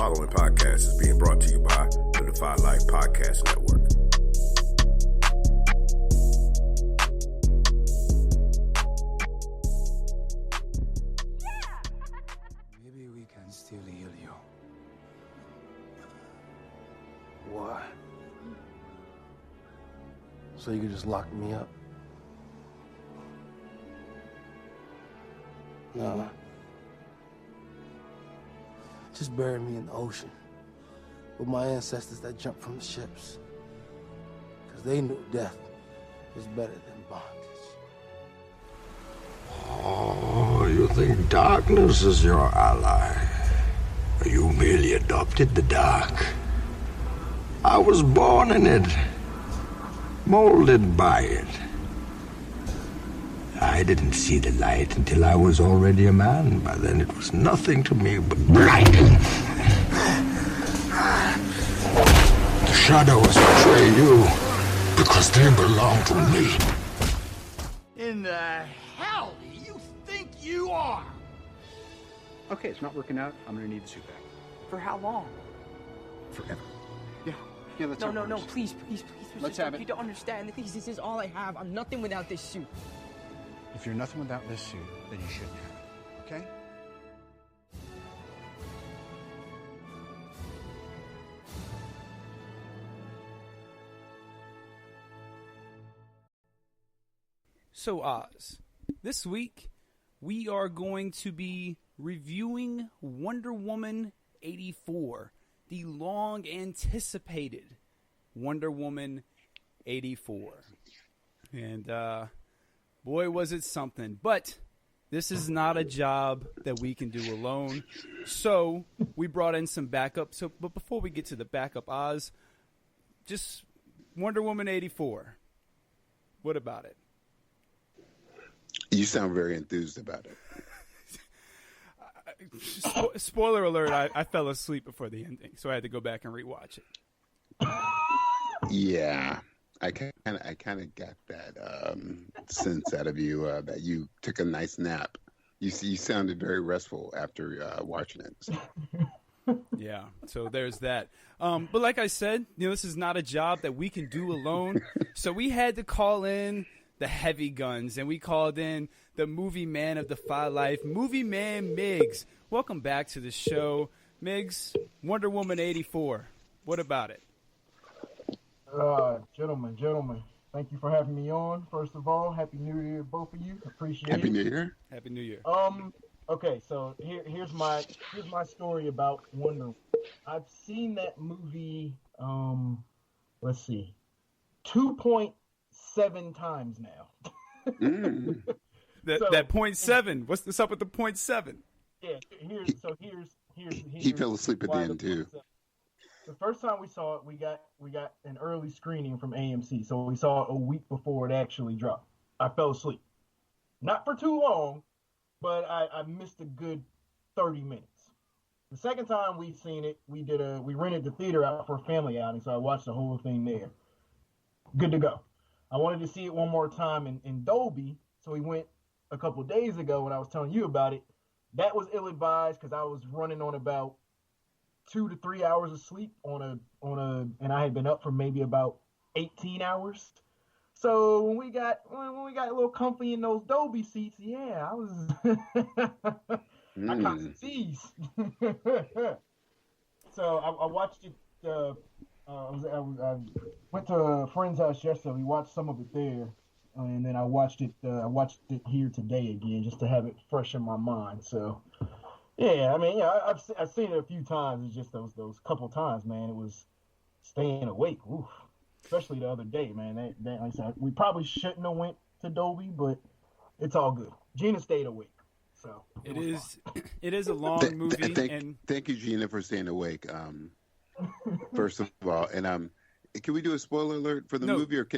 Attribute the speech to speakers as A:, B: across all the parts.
A: following podcast is being brought to you by the Defy Life Podcast Network.
B: Maybe we can still heal you. Why? So you could just lock me up? Nah. Just bury me in the ocean with my ancestors that jumped from the ships. Because they knew death was better than bondage.
C: Oh, you think darkness is your ally? You merely adopted the dark. I was born in it, molded by it. I didn't see the light until I was already a man. By then it was nothing to me but blinding. The shadows betray you because they belong to me.
D: In the hell do you think you are?
E: Okay, it's not working out. I'm gonna need the suit back.
F: For how long?
E: Forever. Yeah, that's
F: No, please.
E: Let's have it.
F: You don't understand. This is all I have. I'm nothing without this suit.
E: If you're nothing without this suit, then you shouldn't have it, okay?
G: So, Oz, this week we are going to be reviewing Wonder Woman 84, the long-anticipated Wonder Woman 84. And, boy, was it something. But this is not a job that we can do alone. So we brought in some backup. But before we get to the backup, Oz, just Wonder Woman 84. What about it?
H: You sound very enthused about it.
G: Spoiler alert, I fell asleep before the ending, so I had to go back and rewatch it.
H: Yeah. I kind of got that sense out of you that you took a nice nap. You sounded very restful after watching it. So.
G: Yeah, so there's that. But like I said, this is not a job that we can do alone. So we had to call in the heavy guns, and we called in the movie man of Defy Life, Movie Man Migs. Welcome back to the show, Migs. Wonder Woman 84. What about it?
I: Gentlemen, thank you for having me on. First of all, Happy New Year, both of you. Appreciate it.
H: Happy New Year.
G: Happy New Year.
I: Okay, so here's my story about Wonder Woman. I've seen that movie, let's see, 2.7 times now.
G: That 0.7. What's up with the 0.7?
I: Yeah, here's
H: He fell asleep at the end too.
I: The first time we saw it, we got an early screening from AMC, so we saw it a week before it actually dropped. I fell asleep, not for too long, but I missed a good 30 minutes. The second time we seen it, we rented the theater out for a family outing, so I watched the whole thing there. Good to go. I wanted to see it one more time in Dolby, so we went a couple days ago when I was telling you about it. That was ill-advised because I was running on about 2 to 3 hours of sleep and I had been up for maybe about 18 hours. So when we got a little comfy in those Dolby seats, yeah, I was I caught some C's. So I watched it. I went to a friend's house yesterday. We watched some of it there, and then I watched it here today again just to have it fresh in my mind. So. Yeah, I mean, I've seen it a few times. It's just those couple times, man. It was staying awake. Oof. Especially the other day, man. Like I said, we probably shouldn't have went to Dolby, but it's all good. Gina stayed awake, so
G: it is a long movie.
H: Thank you, Gina, for staying awake. First of all, and can we do a spoiler alert for the movie? Or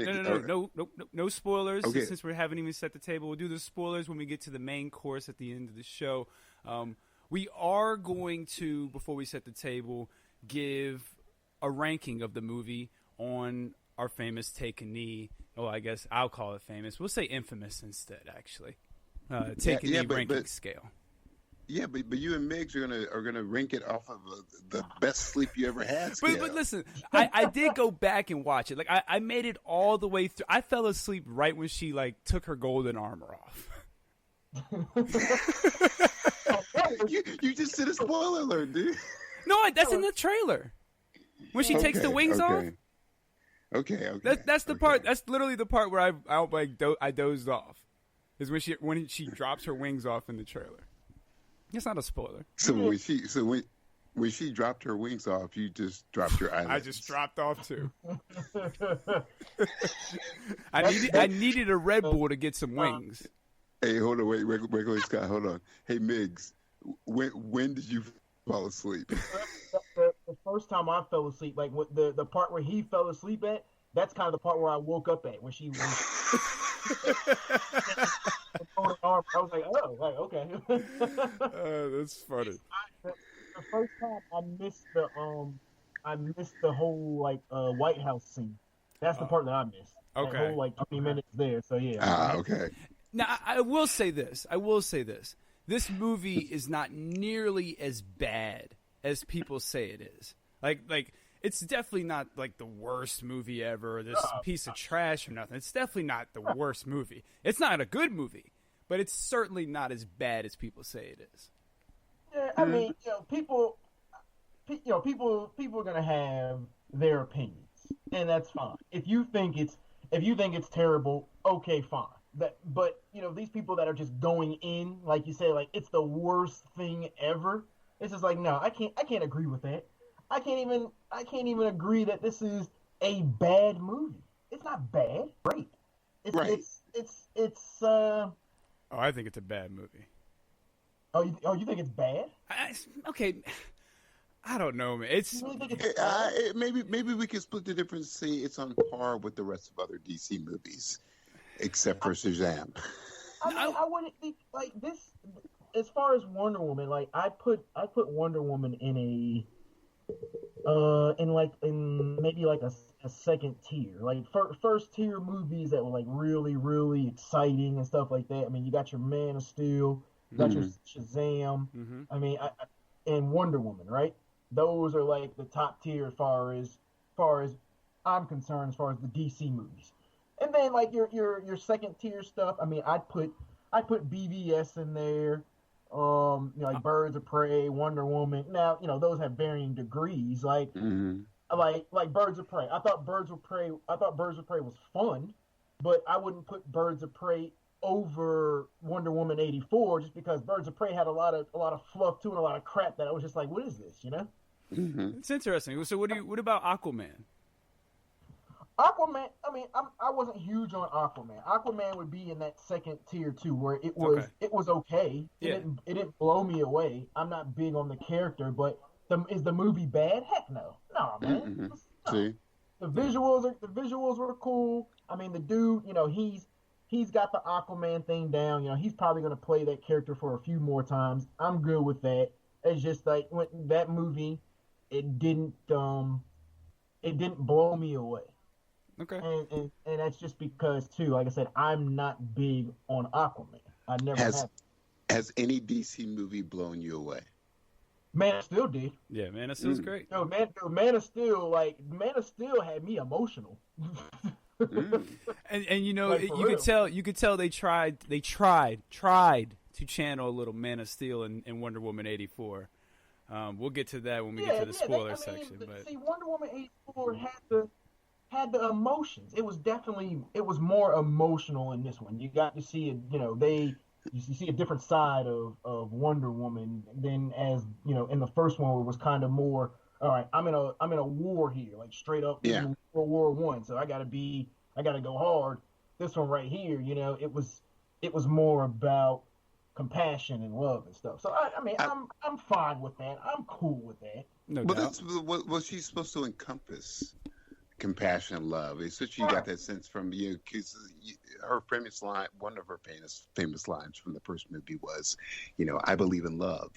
G: no spoilers.
H: Okay.
G: Since we haven't even set the table, we'll do the spoilers when we get to the main course at the end of the show. We are going to, before we set the table, give a ranking of the movie on our famous Take a Knee. Oh, I guess I'll call it famous. We'll say infamous instead, actually. Take a Knee ranking scale.
H: Yeah, but you and Migs are gonna rank it off of the best sleep you ever had.
G: But listen, I did go back and watch it. Like I made it all the way through. I fell asleep right when she like took her golden armor off.
H: you just did a spoiler alert, dude.
G: No, that's in the trailer. When she takes the wings off.
H: Okay.
G: That's the part. That's literally the part where I dozed off. Is when she drops her wings off in the trailer. It's not a spoiler.
H: So when she dropped her wings off, you just dropped your eyelids.
G: I just dropped off too. I needed a Red Bull to get some wings.
H: Hey, hold on, wait, Scott, hold on. Hey, Migs, when did you fall asleep?
I: The first time I fell asleep, like the part where he fell asleep at, that's kind of the part where I woke up at when she was. I was like, oh, like, okay.
G: That's funny.
I: The first time I missed the whole like White House scene. That's the part that I missed.
G: Okay.
I: That whole like 20 minutes there. So yeah.
H: Okay.
G: Now I will say this. This movie is not nearly as bad as people say it is. Like it's definitely not like the worst movie ever, or this piece of trash or nothing. It's definitely not the worst movie. It's not a good movie, but it's certainly not as bad as people say it is.
I: Yeah, I mean, people are gonna have their opinions, and that's fine. If you think it's terrible, okay, fine. But these people that are just going in, like you say, like it's the worst thing ever. It's just like, no, I can't agree with that. I can't even agree that this is a bad movie. It's not bad. Great.
G: I think it's a bad movie.
I: You think it's bad?
G: Okay. I don't know, man.
H: Maybe we can split the difference. Say it's on par with the rest of other DC movies, except for Shazam.
I: I wouldn't think like this. As far as Wonder Woman, like I put Wonder Woman in maybe like a second tier, like first tier movies that were like really, really exciting and stuff like that. I mean, you got your Man of Steel, you got your Shazam.
G: Mm-hmm.
I: I mean, and Wonder Woman, right? Those are like the top tier as far as I'm concerned, as far as the DC movies. And then like your second tier stuff. I mean, I put BVS in there. Like Birds of Prey, Wonder Woman. Now, those have varying degrees. Like, like Birds of Prey. I thought Birds of Prey was fun, but I wouldn't put Birds of Prey over Wonder Woman 84 just because Birds of Prey had a lot of fluff too and a lot of crap that I was just like, what is this?
G: It's interesting. So what about Aquaman?
I: Aquaman, I mean, I wasn't huge on Aquaman. Aquaman would be in that second tier too, where it was okay.
G: Yeah.
I: It didn't blow me away. I'm not big on the character, but is the movie bad? Heck no, man.
H: Mm-hmm.
I: No.
H: See,
I: the visuals were cool. I mean, the dude, he's got the Aquaman thing down. He's probably gonna play that character for a few more times. I'm good with that. It's just like when that movie, it didn't blow me away.
G: Okay.
I: And that's just because too, like I said, I'm not big on Aquaman. I never have.
H: Has any DC movie blown you away?
I: Man of Steel did.
G: Yeah, Man of Steel's great.
I: No, Man of Steel had me emotional.
G: And
I: Like,
G: you could tell they tried to channel a little Man of Steel in Wonder Woman 84. We'll get to that when we get to the spoiler section. But
I: see, Wonder Woman 84 had the emotions. It was more emotional in this one. You got to see it. You see a different side of Wonder Woman than as in the first one where it was kind of more. All right, I'm in a war here, like straight up World War I. So I gotta go hard. This one right here, it was more about compassion and love and stuff. So I'm fine with that. I'm cool with that.
G: No
H: but
G: doubt.
H: that's what she's supposed to encompass. Compassion and love. It's such you got that sense from because her famous line, one of her famous lines from the first movie was, I believe in love.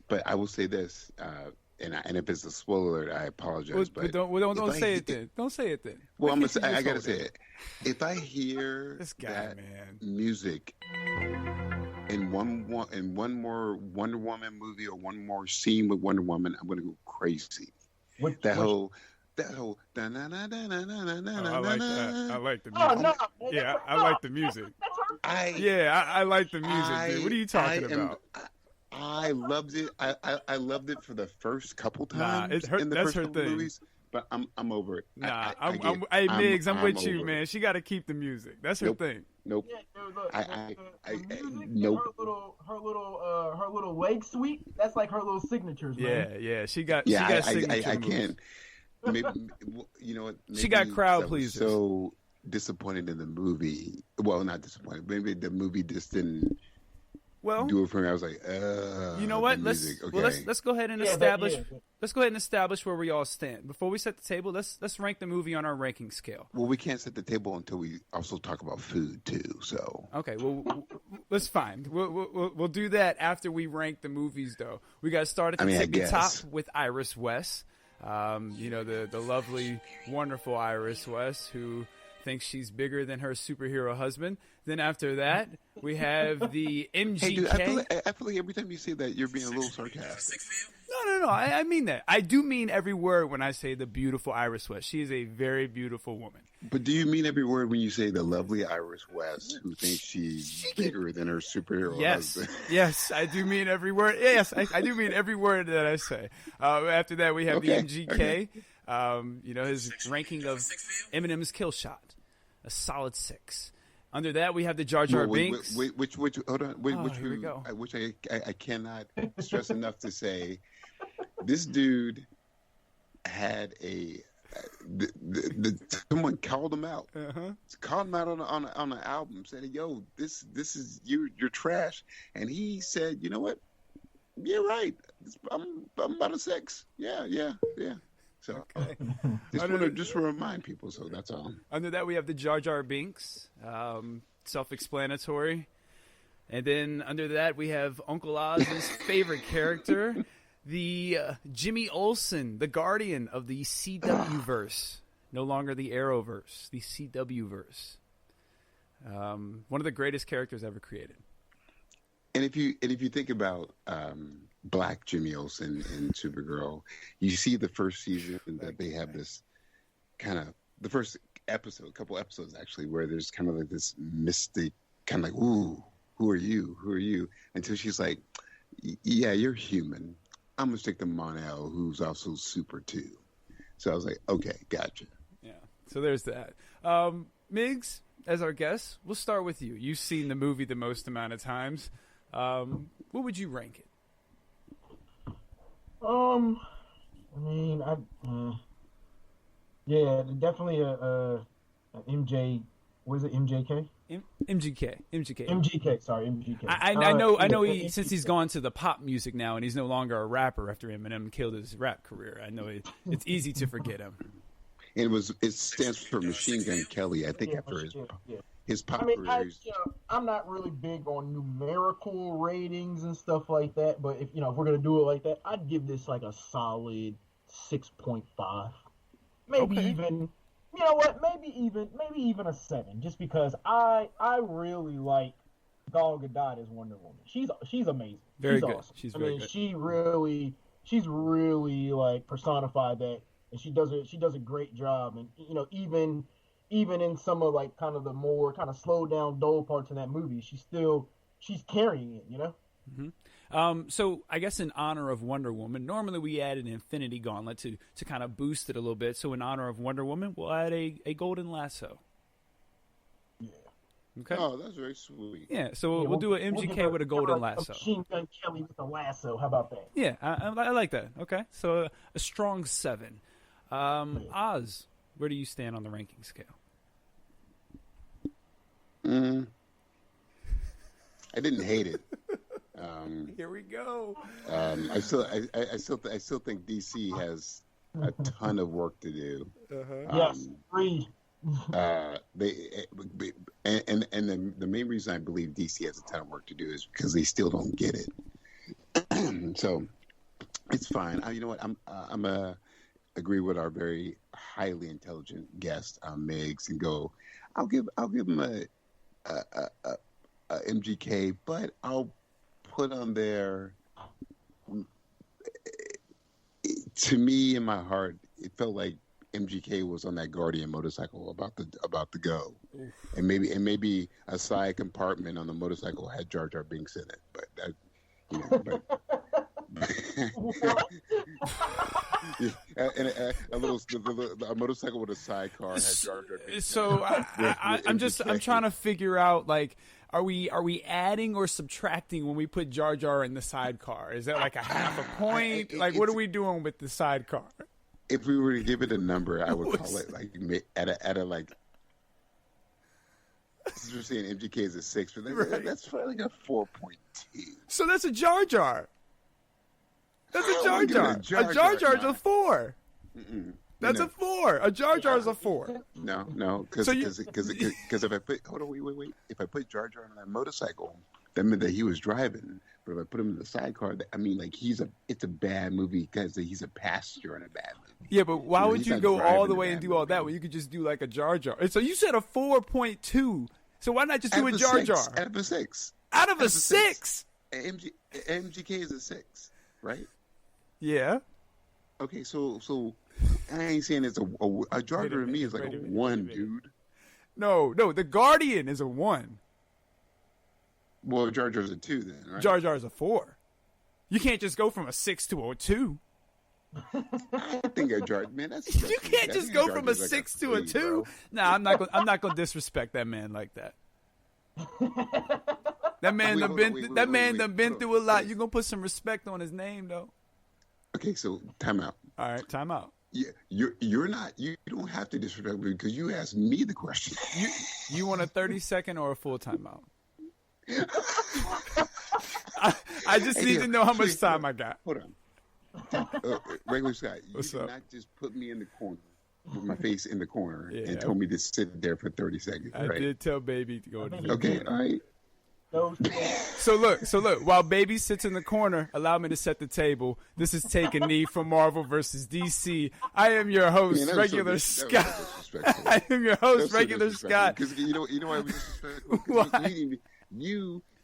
H: But I will say this, and if it's a spoiler, I apologize. But
G: don't say it then. Don't say it then.
H: Well, I gotta say it. If I hear
G: this guy,
H: that
G: man,
H: music in one more Wonder Woman movie or one more scene with Wonder Woman, I'm gonna go crazy. That whole da na na na na na na na.
G: I like that. I like the
I: Oh
G: music.
I: no!
G: Yeah, I like the music. I like the music, dude. What are you talking about?
H: I loved it. I loved it for the first couple times in the
G: that's
H: first
G: her
H: couple
G: thing.
H: movies, but I'm over it.
G: Nah, hey Migs, I'm with you, man. She got to keep the music. That's her thing.
H: Nope.
I: Yeah, dude, look, the music,
H: nope.
I: her little leg sweep. That's like her little signatures, man.
G: Yeah. She got
H: I
G: signature moves.
H: can't. Maybe, you know what?
G: She got crowd
H: I was
G: pleasers.
H: So disappointed in the movie. Well, not disappointed. Maybe the movie just didn't do it for me. I was like,
G: you know what? Let's go ahead and establish.
I: Yeah.
G: Let's go ahead and establish where we all stand. Before we set the table, let's rank the movie on our ranking scale.
H: Well, we can't set the table until we also talk about food too. So
G: okay, well, let's fine. We'll do that after we rank the movies, though. We got to start at the tippy top with Iris West. The lovely, wonderful Iris West, who thinks she's bigger than her superhero husband. Then after that, we have the MGK.
H: Hey, dude, I feel like every time you say that, you're being a little sarcastic.
G: No. I mean that. I do mean every word when I say the beautiful Iris West. She is a very beautiful woman.
H: But do you mean every word when you say the lovely Iris West, who thinks she's bigger than her superhero husband?
G: Yes, I do mean every word. Yes, I do mean every word that I say. After that, we have the MGK. Okay. His ranking of Eminem's Kill Shot, a solid 6. Under that, we have the Jar Jar Binks.
H: Which hold on.
G: Here we go.
H: Which I cannot stress enough to say. This dude had someone called him out. Called him out on the album. Said, "Yo, this is you're trash." And he said, "You know what? You're right. I'm about a 6. Yeah. So just to remind people. So that's all.
G: Under that, we have the Jar Jar Binks. Self-explanatory. And then under that, we have Uncle Oz's favorite character, the Jimmy Olsen, the guardian of the CW verse. No longer the Arrowverse, the CW verse. One of the greatest characters ever created.
H: And if you think about Black Jimmy Olsen in Supergirl, you see the first season that they have this kind of the first episode, couple episodes actually, where there's kind of like this mystic kind of like, ooh, who are you? Until she's like, yeah, you're human. I'm gonna stick to Mon-El, who's also super too. So I was like, okay, gotcha.
G: Yeah. So there's that. Migs, as our guest, we'll start with you. You've seen the movie the most amount of times. What would you rank it?
I: Definitely a MJ. What is it? MJK. MGK. Sorry, MGK.
G: I know. Since he's gone to the pop music now, and he's no longer a rapper after Eminem killed his rap career. I know it's easy to forget him.
H: It stands for Machine Gun Kelly. I think after his pop career.
I: I'm not really big on numerical ratings and stuff like that, but if we're gonna do it like that, I'd give this like a solid 6.5, maybe even. You know what? Maybe even a 7, just because I really like Gal Gadot as Wonder Woman. She's amazing.
G: Very good.
I: Awesome.
G: She's very good.
I: She's really like personified that, and she does a great job. And even in some of like kind of the more kind of slowed down, dull parts in that movie, she's carrying it.
G: Mm-hmm. So I guess in honor of Wonder Woman, normally we add an Infinity Gauntlet to kind of boost it a little bit. So in honor of Wonder Woman, we'll add a Golden Lasso.
I: Yeah.
G: Okay.
H: Oh, that's very sweet.
G: Yeah. So we'll do an MGK with a Golden Lasso.
I: Machine Gun Kelly with a lasso. How about that?
G: Yeah, I like that. Okay. So a strong 7. Oz, where do you stand on the ranking scale?
H: I didn't hate it.
G: Here we go.
H: I still think DC has a ton of work to do.
I: Yes, agree.
H: The main reason I believe DC has a ton of work to do is because they still don't get it. So it's fine. You know what? I'm agree with our very highly intelligent guest, Migs, and go. I'll give him MGK, but I'll put on there. To me, in my heart, it felt like MGK was on that Guardian motorcycle about to go, and maybe a side compartment on the motorcycle had Jar Jar Binks in it, but that, you know, and a motorcycle with a sidecar had Jar Jar Binks.
G: So I'm trying to figure out, like, are we adding or subtracting when we put Jar Jar in the sidecar? Is that like a half a point? Like, what are we doing with the sidecar?
H: If we were to give it a number, I would call it like at a like. Since we're saying MGK is a 6, but that's probably like a 4.2.
G: So that's a Jar Jar. That's a Jar Jar. A Jar Jar's a 4. That's a 4. A Jar Jar's a 4.
H: No, because if I put wait. If I put Jar Jar on that motorcycle, that meant that he was driving. But if I put him in the sidecar, I mean, like it's a bad movie because he's a passenger in a bad movie.
G: Yeah, but why would you go all the way and do all that when you could just do like a Jar Jar? And so you said a 4.2. So why not just do a Jar Jar?
H: Out of a 6.
G: Out of a 6.
H: MGK is a 6, right?
G: Yeah.
H: Okay, so I ain't saying it's a Jar Jar to me is like a 1, dude.
G: No, the Guardian is a 1.
H: Well, Jar Jar's a 2 then, right?
G: Jar Jar's a 4. You can't just go from a 6 to a 2.
H: I think a Jar man.
G: You can't just go from a 6 to a 2.
H: Bro.
G: Nah, I'm not gonna disrespect that man like that. That man done been through a lot. You gonna put some respect on his name though.
H: Okay, so time out.
G: All right, time out.
H: Yeah, you're not. You don't have to disrespect me because you asked me the question.
G: You want a 30-second or a full timeout? I just need to know how much time I got.
H: Hold on. Regular Scott, you
G: What's
H: did
G: up?
H: not just put me in the corner with my face in the corner
G: Yeah.
H: and told me to sit there for 30 seconds.
G: I
H: right?
G: did tell Baby to go to the
H: Okay, all right.
G: So look, while Baby sits in the corner, allow me to set the table. This is Take a Knee from Marvel vs. DC. I am your host, Regular Scott. I am your host, Regular Scott.
H: Because you know why we disrespectful?
G: Why?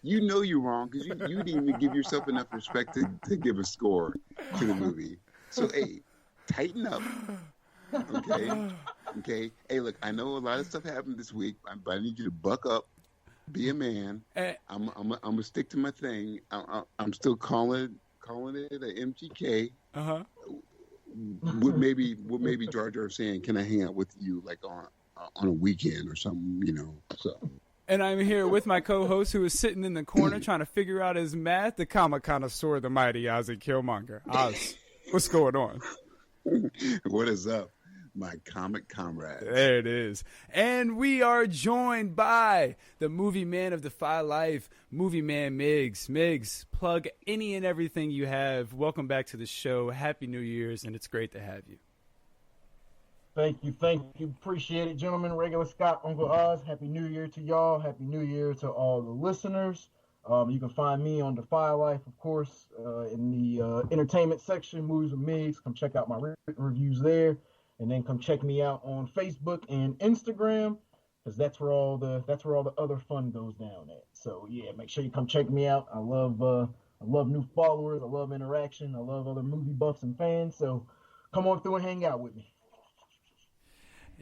H: You know you're wrong because you didn't even give yourself enough respect to give a score to the movie. So, hey, tighten up. Okay. Hey, look, I know a lot of stuff happened this week, but I need you to buck up, be a man. I'm gonna stick to my thing. I'm still calling it an MGK. What maybe Jar Jar saying, can I hang out with you like on a weekend or something? You know, so.
G: And I'm here with my co-host who is sitting in the corner trying to figure out his math, the comic connoisseur, the mighty Ozzy Kilmonger. Oz, what's going on?
H: What is up, my comic comrades?
G: There it is. And we are joined by the movie man of Defy Life, Movie Man Migs. Migs, plug any and everything you have. Welcome back to the show. Happy New Year's, and it's great to have you.
I: Thank you. Appreciate it, gentlemen. Regular Scott, Uncle Oz. Happy New Year to y'all. Happy New Year to all the listeners. You can find me on Defy Life, of course, in the entertainment section, Movies with Migs. Come check out my written reviews there, and then come check me out on Facebook and Instagram, because that's where all the other fun goes down at. So yeah, make sure you come check me out. I love new followers. I love interaction. I love other movie buffs and fans. So come on through and hang out with me.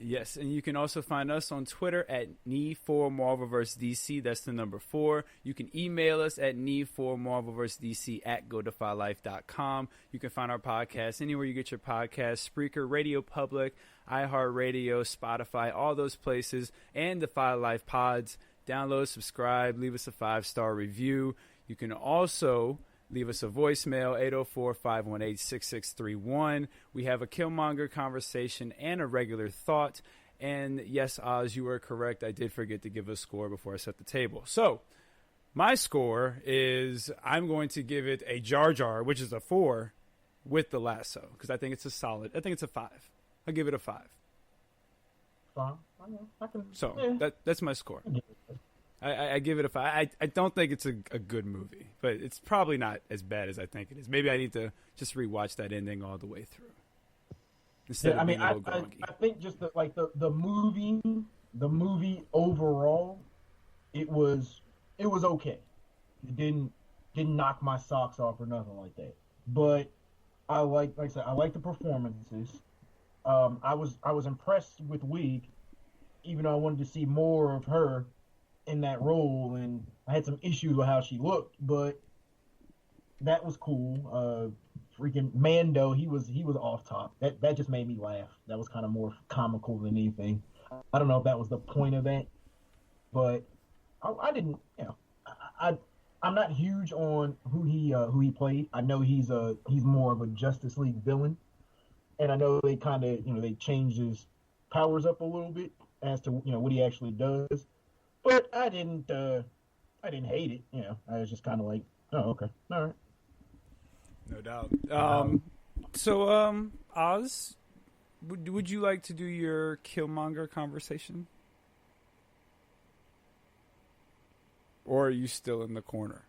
G: Yes, and you can also find us on Twitter at Need4MarvelVsDC. That's the number 4. You can email us at Need4MarvelVsDC@GoDefyLife.com. You can find our podcast anywhere you get your podcast: Spreaker, Radio Public, iHeartRadio, Spotify, all those places, and Defy Life Pods. Download, subscribe, leave us a 5-star review. You can also leave us a voicemail, 804-518-6631. We have a Kilmonger conversation and a regular thought. And yes, Oz, you were correct. I did forget to give a score before I set the table. So my score is I'm going to give it a Jar Jar, which is a 4, with the lasso, because I think it's a solid. I think it's a 5. I'll give it a 5.
I: Fine.
G: So that's my score. I give it a 5. I don't think it's a good movie, but it's probably not as bad as I think it is. Maybe I need to just rewatch that ending all the way through. Instead of being a little groggy.
I: I think just the movie overall, it was it was okay. It didn't knock my socks off or nothing like that. But like I said, I like the performances. I was impressed with Wig, even though I wanted to see more of her in that role, and I had some issues with how she looked, but that was cool. Freaking Mando, he was off top. That just made me laugh. That was kind of more comical than anything. I don't know if that was the point of that, but I didn't. I'm not huge on who he played. I know he's more of a Justice League villain, and I know they kind of they changed his powers up a little bit as to what he actually does. But I didn't hate it. I was just kind of like, oh, okay, all right.
G: No doubt. Oz, would you like to do your Killmonger conversation? Or are you still in the corner?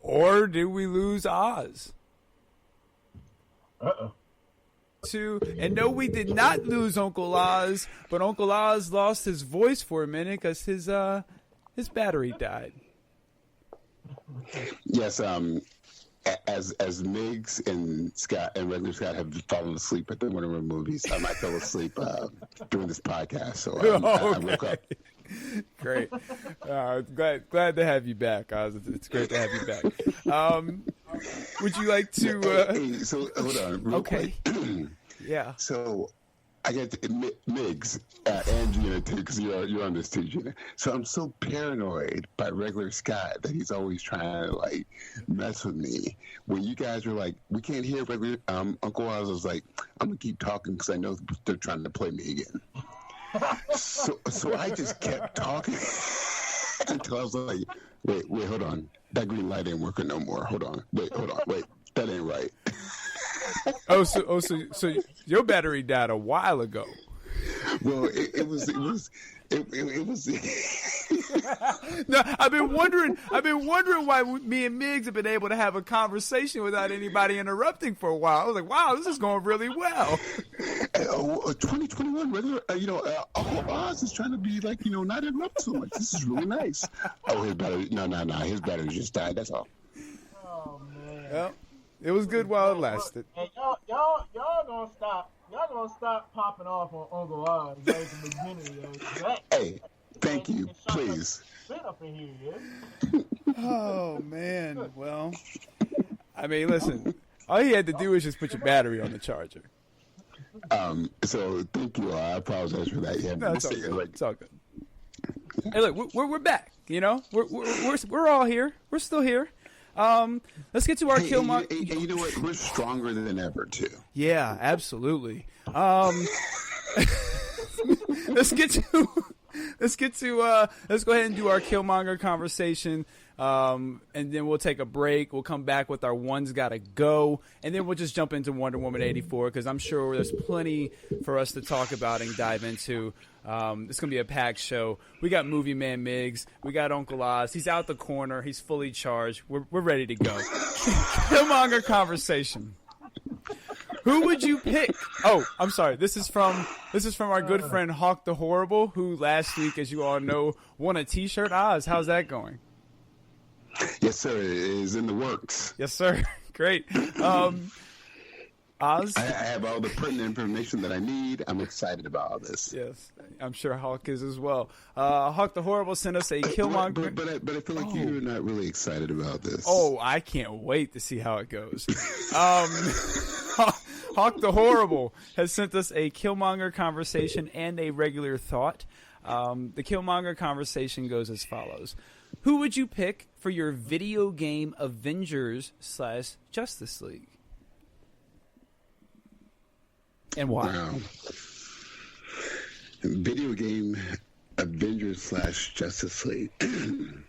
G: Or did we lose Oz?
I: Uh-oh.
G: And no, we did not lose Uncle Oz, but Uncle Oz lost his voice for a minute because his battery died.
H: Yes, as Migs and Scott and regular Scott have fallen asleep at the Wonder Woman movies, I might fall asleep during this podcast. So I woke up.
G: Great. Glad to have you back, Oz. It's great to have you back. Would you like to?
H: Hey, so hold on, real quick.
G: Yeah.
H: So I got Migs and Gina too, because you're on this too, Gina. So I'm so paranoid by regular Scott that he's always trying to like mess with me. When you guys were like, we can't hear regular Uncle Oz, was like, I'm gonna keep talking because I know they're trying to play me again. So I just kept talking until I was like, wait, hold on, that green light ain't working no more. Hold on, wait, that ain't right.
G: So your battery died a while ago.
H: Well, it was.
G: No, I've been wondering why me and Migs have been able to have a conversation without anybody interrupting for a while. I was like, wow, this is going really well.
H: 2021, regular, Uncle Oz is trying to be like, not interrupt so much. This is really nice. Oh, his battery, no, his battery just died. That's all.
I: Oh man.
G: Well, it was good while it lasted.
I: Hey, y'all gonna stop. Y'all gonna stop popping off on Uncle Oz right at the beginning.
H: Hey, thank you, please.
I: Up in here, yeah?
G: Oh man. Well, I mean, listen. All you had to do is just put your battery on the charger.
H: So thank you. I apologize for that. Yeah,
G: no, it's all good. It's all good. Hey, look, we're back. We're all here. We're still here. Let's get to our Killmonger.
H: And you know what? We're stronger than ever too.
G: Yeah, absolutely. Let's go ahead and do our Killmonger conversation. And then we'll take a break. We'll come back with our One's Gotta Go, and then we'll just jump into Wonder Woman 84 because I'm sure there's plenty for us to talk about and dive into. It's gonna be a packed show. We got Movie Man Migs. We got Uncle Oz. He's out the corner. He's fully charged. We're ready to go. Killmonger conversation. Who would you pick? Oh, I'm sorry. This is from our good friend Hawk the Horrible, who last week, as you all know, won a T-shirt. Oz, how's that going?
H: Yes, sir. It is in the works.
G: Yes, sir. Great. Oz?
H: I have all the pertinent information that I need. I'm excited about all this.
G: Yes, I'm sure Hawk is as well. Hawk the Horrible sent us a Killmonger.
H: But I feel like you're not really excited about this.
G: Oh, I can't wait to see how it goes. Hawk the Horrible has sent us a Killmonger conversation and a regular thought. The Killmonger conversation goes as follows. Who would you pick for your video game Avengers/Justice League? And why?
H: Wow. Video game Avengers/Justice League.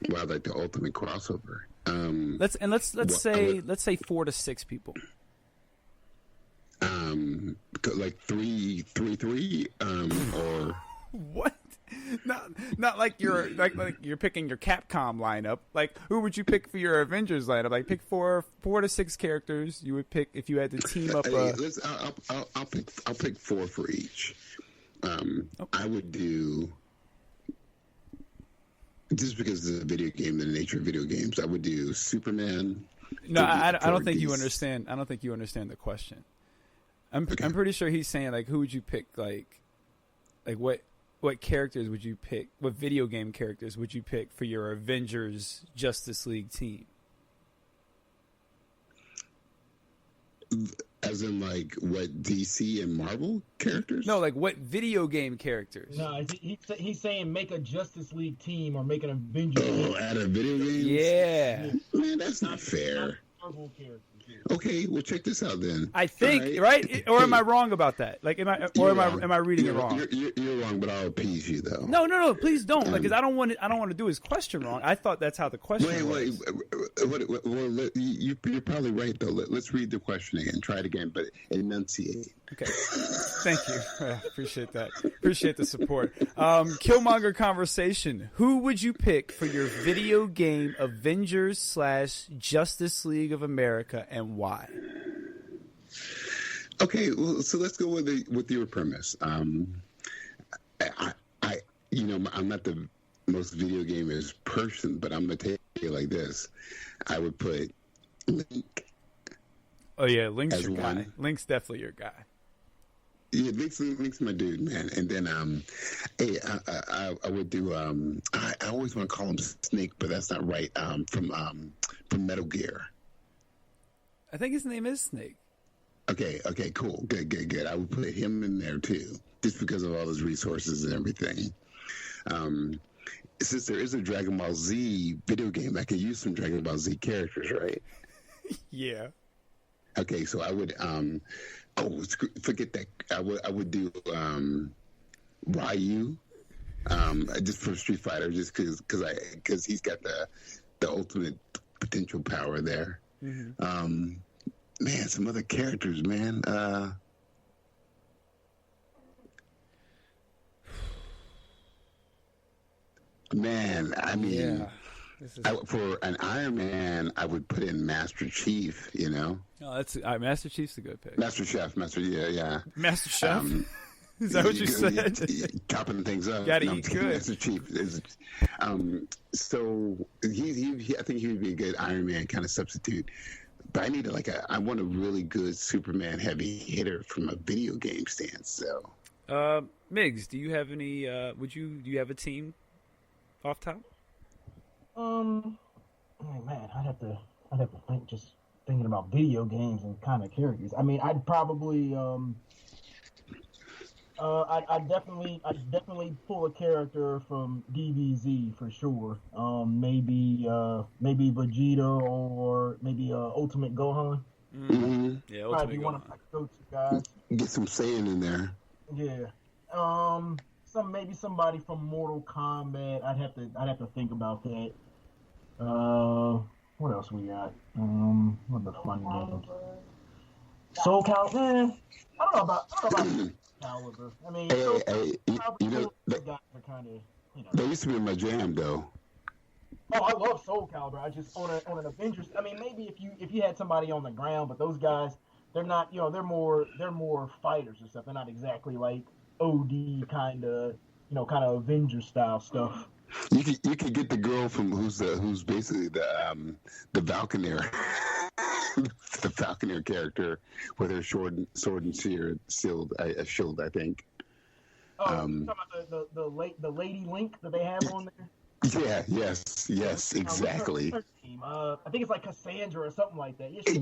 H: Wow, like the ultimate crossover.
G: Let's say 4 to 6 people.
H: Like 3-3, or
G: what? Not like you're like you're picking your Capcom lineup. Like, who would you pick for your Avengers lineup? Like, pick 4 to 6 characters you would pick if you had to team up.
H: I'll pick 4 for each. I would do, just because of the video game, the nature of video games, I would do Superman.
G: No, I don't think you understand. I don't think you understand the question. I'm pretty sure he's saying, like, who would you pick? Like what characters would you pick? What video game characters would you pick for your Avengers Justice League team?
H: As in, like, what DC and Marvel characters?
G: No, like, what video game characters?
I: No, he's saying make a Justice League team or make an Avengers team.
H: Oh, out of video games?
G: Yeah.
H: Man, that's not fair.
I: Marvel characters.
H: Okay, well, check this out then.
G: I think, right? Or am I wrong about that? Like, am I reading it wrong?
H: You're wrong, but I'll appease you though.
G: No, please don't, because I don't want to do his question wrong. I thought that's how the question was.
H: You're probably right though. Let's read the question again. Try it again, but enunciate.
G: Okay. Thank you. Appreciate that. Appreciate the support. Kilmonger conversation. Who would you pick for your video game Avengers / Justice League of America, and why?
H: Okay, well, so let's go with your premise. I'm not the most video gamers person, but I'm gonna tell you like this: I would put Link.
G: Oh yeah, Link's your guy.
H: one.
G: Link's definitely your guy.
H: Yeah, Link's my dude, man. And then, I would do. I always want to call him Snake, but that's not right. From Metal Gear.
G: I think his name is Snake.
H: Okay, cool, good. I would put him in there too, just because of all his resources and everything. Since there is a Dragon Ball Z video game, I could use some Dragon Ball Z characters, right?
G: Yeah.
H: Okay, so I would. Forget that. I would do Ryu, just for Street Fighter, just because he's got the ultimate potential power there. Mm-hmm. Man, some other characters, man. Man, I mean, for an Iron Man, I would put in Master Chief. You know,
G: that's Master Chief's a good pick.
H: Master Chef, yeah.
G: Master Chef. Is that what you said?
H: Chopping things up.
G: Gotta eat good.
H: Master Chief. So I think he would be a good Iron Man kind of substitute. But I need I want a really good Superman heavy hitter from a video game stance. So,
G: Migs, do you have any? Do you have a team off top?
I: Man, I'd have to think. Just thinking about video games and kind of characters. I mean, I'd probably I'd definitely pull a character from DBZ for sure. Maybe Vegeta or maybe Ultimate Gohan.
H: Mm-hmm.
G: Yeah,
I: probably one of my go-to guys.
H: Get some Saiyan in there.
I: Yeah. Maybe somebody from Mortal Kombat. I'd have to think about that. What else we got? What are the fun games? Soul Calibur. Man, I don't know about Caliber. I mean,
H: they used to be my jam though.
I: Oh, I love Soul Calibur. I just on an Avengers. I mean, maybe if you had somebody on the ground, but those guys, they're not. They're more fighters and stuff. They're not exactly like OD kind of Avengers style stuff.
H: You could get the girl from who's basically the Valkynaire. The Falconer character with her sword and shield, I think.
I: Oh, talking about the Lady Link that they have on there?
H: Yeah, yes, exactly.
I: Her team? I think it's like Cassandra or something like that. Yeah,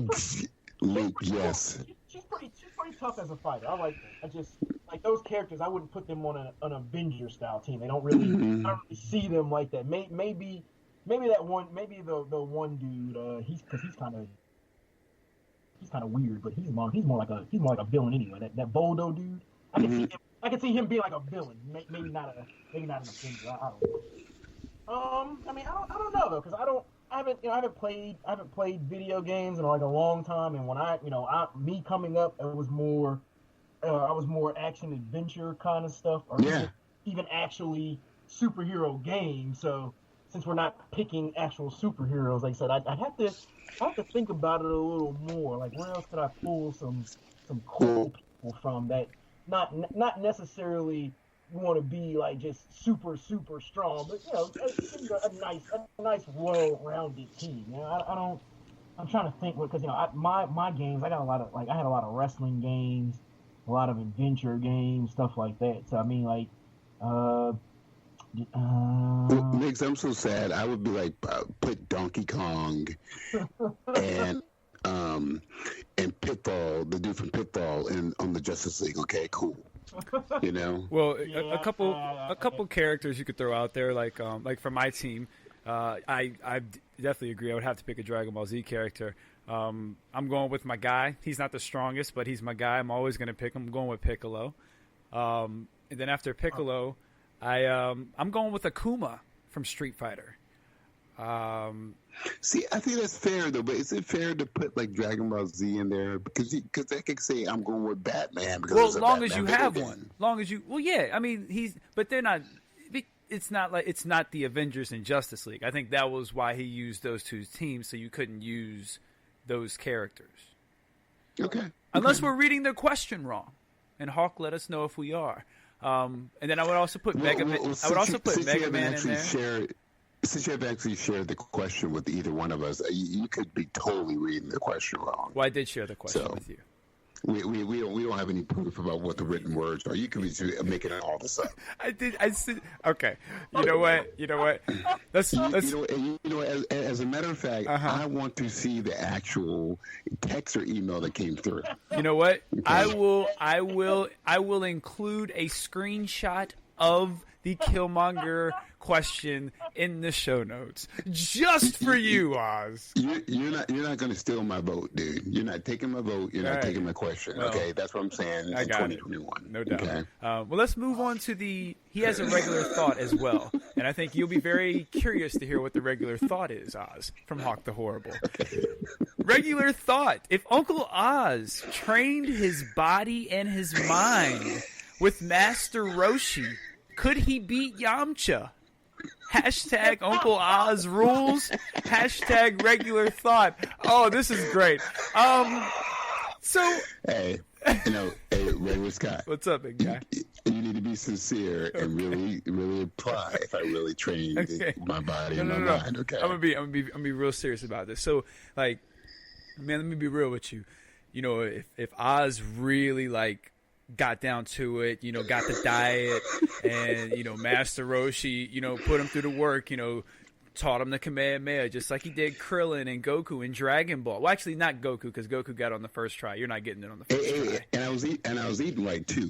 H: Link, yes.
I: She's pretty tough as a fighter. I like that. I just like those characters. I wouldn't put them on an Avenger style team. They don't really, I don't really see them like that. Maybe that one, maybe the one dude. He's kind of weird, but he's more like a villain anyway. That Boldo dude. I can see him being like a villain. Maybe not an Avenger. I don't know. I mean, I don't know though, because I haven't played video games in like a long time, and when me coming up, it was more, I was more action adventure kind of stuff, or even actually superhero games. So since we're not picking actual superheroes, like I said, I'd have to think about it a little more. Like, where else could I pull some cool people from that not necessarily want to be like just super strong, but a nice well-rounded team. You know, I don't. I'm trying to think because my games, I had a lot of wrestling games, a lot of adventure games, stuff like that. So I mean, like,
H: Migs, I'm so sad. I would be like, put Donkey Kong and Pitfall, the dude from Pitfall, on the Justice League. Okay, cool. You know.
G: Well, a couple characters you could throw out there, like for my team. I definitely agree. I would have to pick a Dragon Ball Z character. I'm going with my guy. He's not the strongest, but he's my guy. I'm always going to pick him. I'm going with Piccolo. And then after Piccolo, I'm going with Akuma from Street Fighter.
H: See, I think that's fair though. But is it fair to put like Dragon Ball Z in there because I could say I'm going with Batman because
G: as long as you have one, long as you. Well, yeah. I mean, but they're not. It's not the Avengers and Justice League. I think that was why he used those two teams, so you couldn't use those characters.
H: Okay.
G: Unless we're reading the question wrong, and Hawk let us know if we are. And then I would also put Mega Man. I would also put Mega Man in there.
H: Since you have actually shared the question with either one of us, you could be totally reading the question wrong.
G: Well, I did share the question with you.
H: We don't have any proof about what the written words are. You could be making it all this up.
G: I said okay. You know what? Let's.
H: As a matter of fact, I want to see the actual text or email that came through.
G: You know what? Okay. I will include a screenshot of the Kilmonger question in the show notes just for you, Oz.
H: You're not going to steal my vote, dude. You're not taking my vote. You're not taking my question. Well, okay, that's what I'm saying.
G: I got
H: 2021.
G: It. No doubt.
H: Okay.
G: Well, let's move on to he has a regular thought as well, and I think you'll be very curious to hear what the regular thought is, Oz, from Hawk the Horrible. Okay. Regular thought: if Uncle Oz trained his body and his mind with Master Roshi, could he beat Yamcha? Hashtag Uncle Oz rules. Hashtag regular thought. Oh, this is great.
H: Hey, Ray Scott.
G: What's up, big guy?
H: You need to be sincere and really apply. If I really trained my body and my mind, okay.
G: I'm gonna be real serious about this. So, like, man, let me be real with you. You know, if Oz really got down to it, got the diet, and Master Roshi, put him through the work, taught him the Kamehameha, just like he did Krillin and Goku in Dragon Ball. Well, actually, not Goku, because Goku got it on the first try. You're not getting it on the first try.
H: And I was eating right too.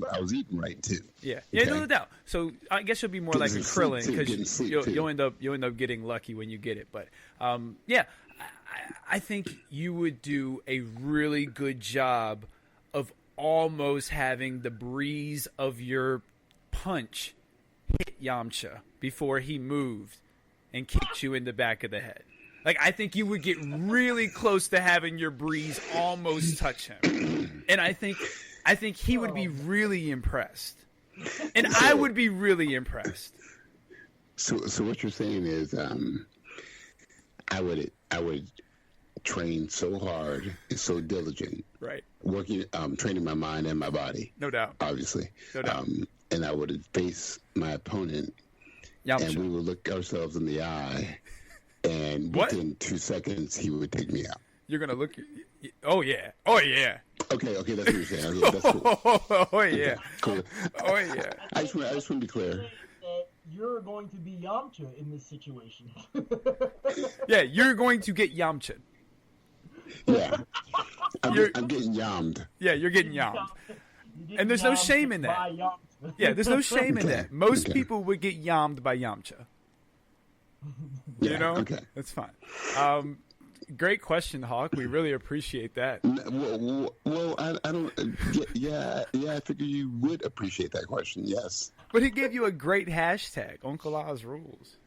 G: Yeah, okay? No doubt. So I guess you'll be more like a Krillin because you'll end up getting lucky when you get it. But yeah, I think you would do a really good job of almost having the breeze of your punch hit Yamcha before he moved and kicked you in the back of the head. Like, I think you would get really close to having your breeze almost touch him. And I think he would be really impressed. And I would be really impressed.
H: So what you're saying is I would train so hard and so diligent.
G: Right.
H: Working, training my mind and my body.
G: No doubt.
H: Obviously.
G: No doubt.
H: And I would face my opponent,
G: Yamcha.
H: And we would look ourselves in the eye, and within 2 seconds, he would take me out.
G: You're going to look... Oh, yeah. Oh, yeah.
H: Okay, that's what you're saying. Okay, that's cool.
G: Oh, yeah.
H: Okay, cool.
G: Oh, yeah.
H: I just want to be clear.
I: You're going to be Yamcha in this situation.
G: Yeah, you're going to get Yamcha.
H: Yeah. I'm getting yammed.
G: Yeah, you're getting yammed. And there's no shame in that. Yeah, there's no shame in that. Most people would get yammed by Yamcha. You know?
H: Okay.
G: That's fine. Great question, Hawk. We really appreciate that.
H: Well, I don't... I figure you would appreciate that question, yes.
G: But he gave you a great hashtag, Uncle Oz rules.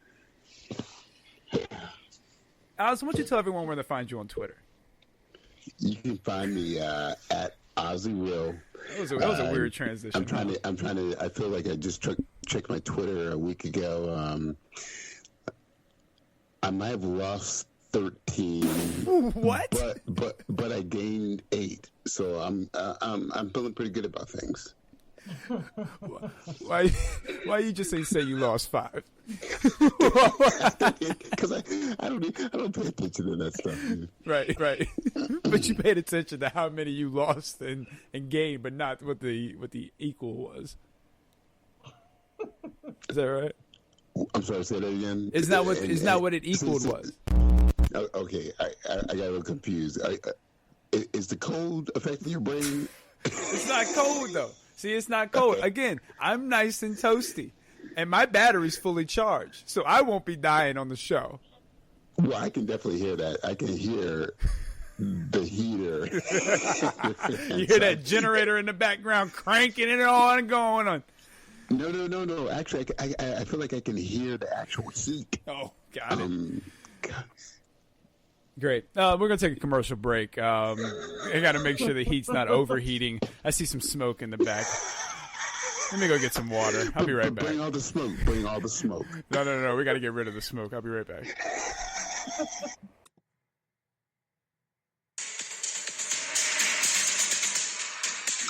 G: Oz, why don't you tell everyone where to find you on Twitter?
H: You can find me at Ozzy Will.
G: That was a weird transition.
H: I'm trying to. I feel like I just checked my Twitter a week ago. I might have lost 13.
G: What?
H: But I gained 8. So I'm feeling pretty good about things.
G: Why you just ain't say you lost 5?
H: Because I don't pay attention to that stuff, dude.
G: Right. But you paid attention to how many you lost and gained, but not what the equal was. Is that right?
H: I'm sorry, say that again.
G: Is not what it equaled was.
H: Okay, I got a little confused. Is the cold affecting your brain?
G: It's not cold though. See, it's not cold. Again, I'm nice and toasty, and my battery's fully charged, so I won't be dying on the show.
H: Well, I can definitely hear that. I can hear the heater.
G: You hear that generator in the background cranking it on and going on.
H: No. Actually, I feel like I can hear the actual heat.
G: Oh, got it. Great. We're going to take a commercial break. I got to make sure the heat's not overheating. I see some smoke in the back. Let me go get some water. I'll be right back.
H: Bring all the smoke.
G: No. We got to get rid of the smoke. I'll be right back.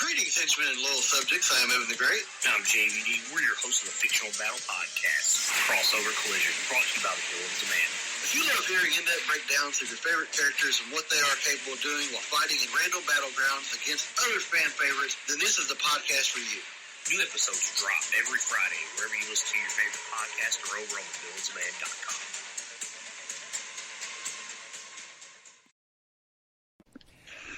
J: Greetings, henchmen and loyal subjects. I am Evan the Great. I'm JVD. We're your hosts of the Fictional Battle Podcast, Crossover Collision, brought to you by the Villains Demand. If you love hearing in-depth breakdowns of your favorite characters and what they are capable of doing while fighting in random battlegrounds against other fan favorites, then this is the podcast for you. New episodes drop every Friday wherever you listen to your favorite podcast or over on thevillain'sdemand.com.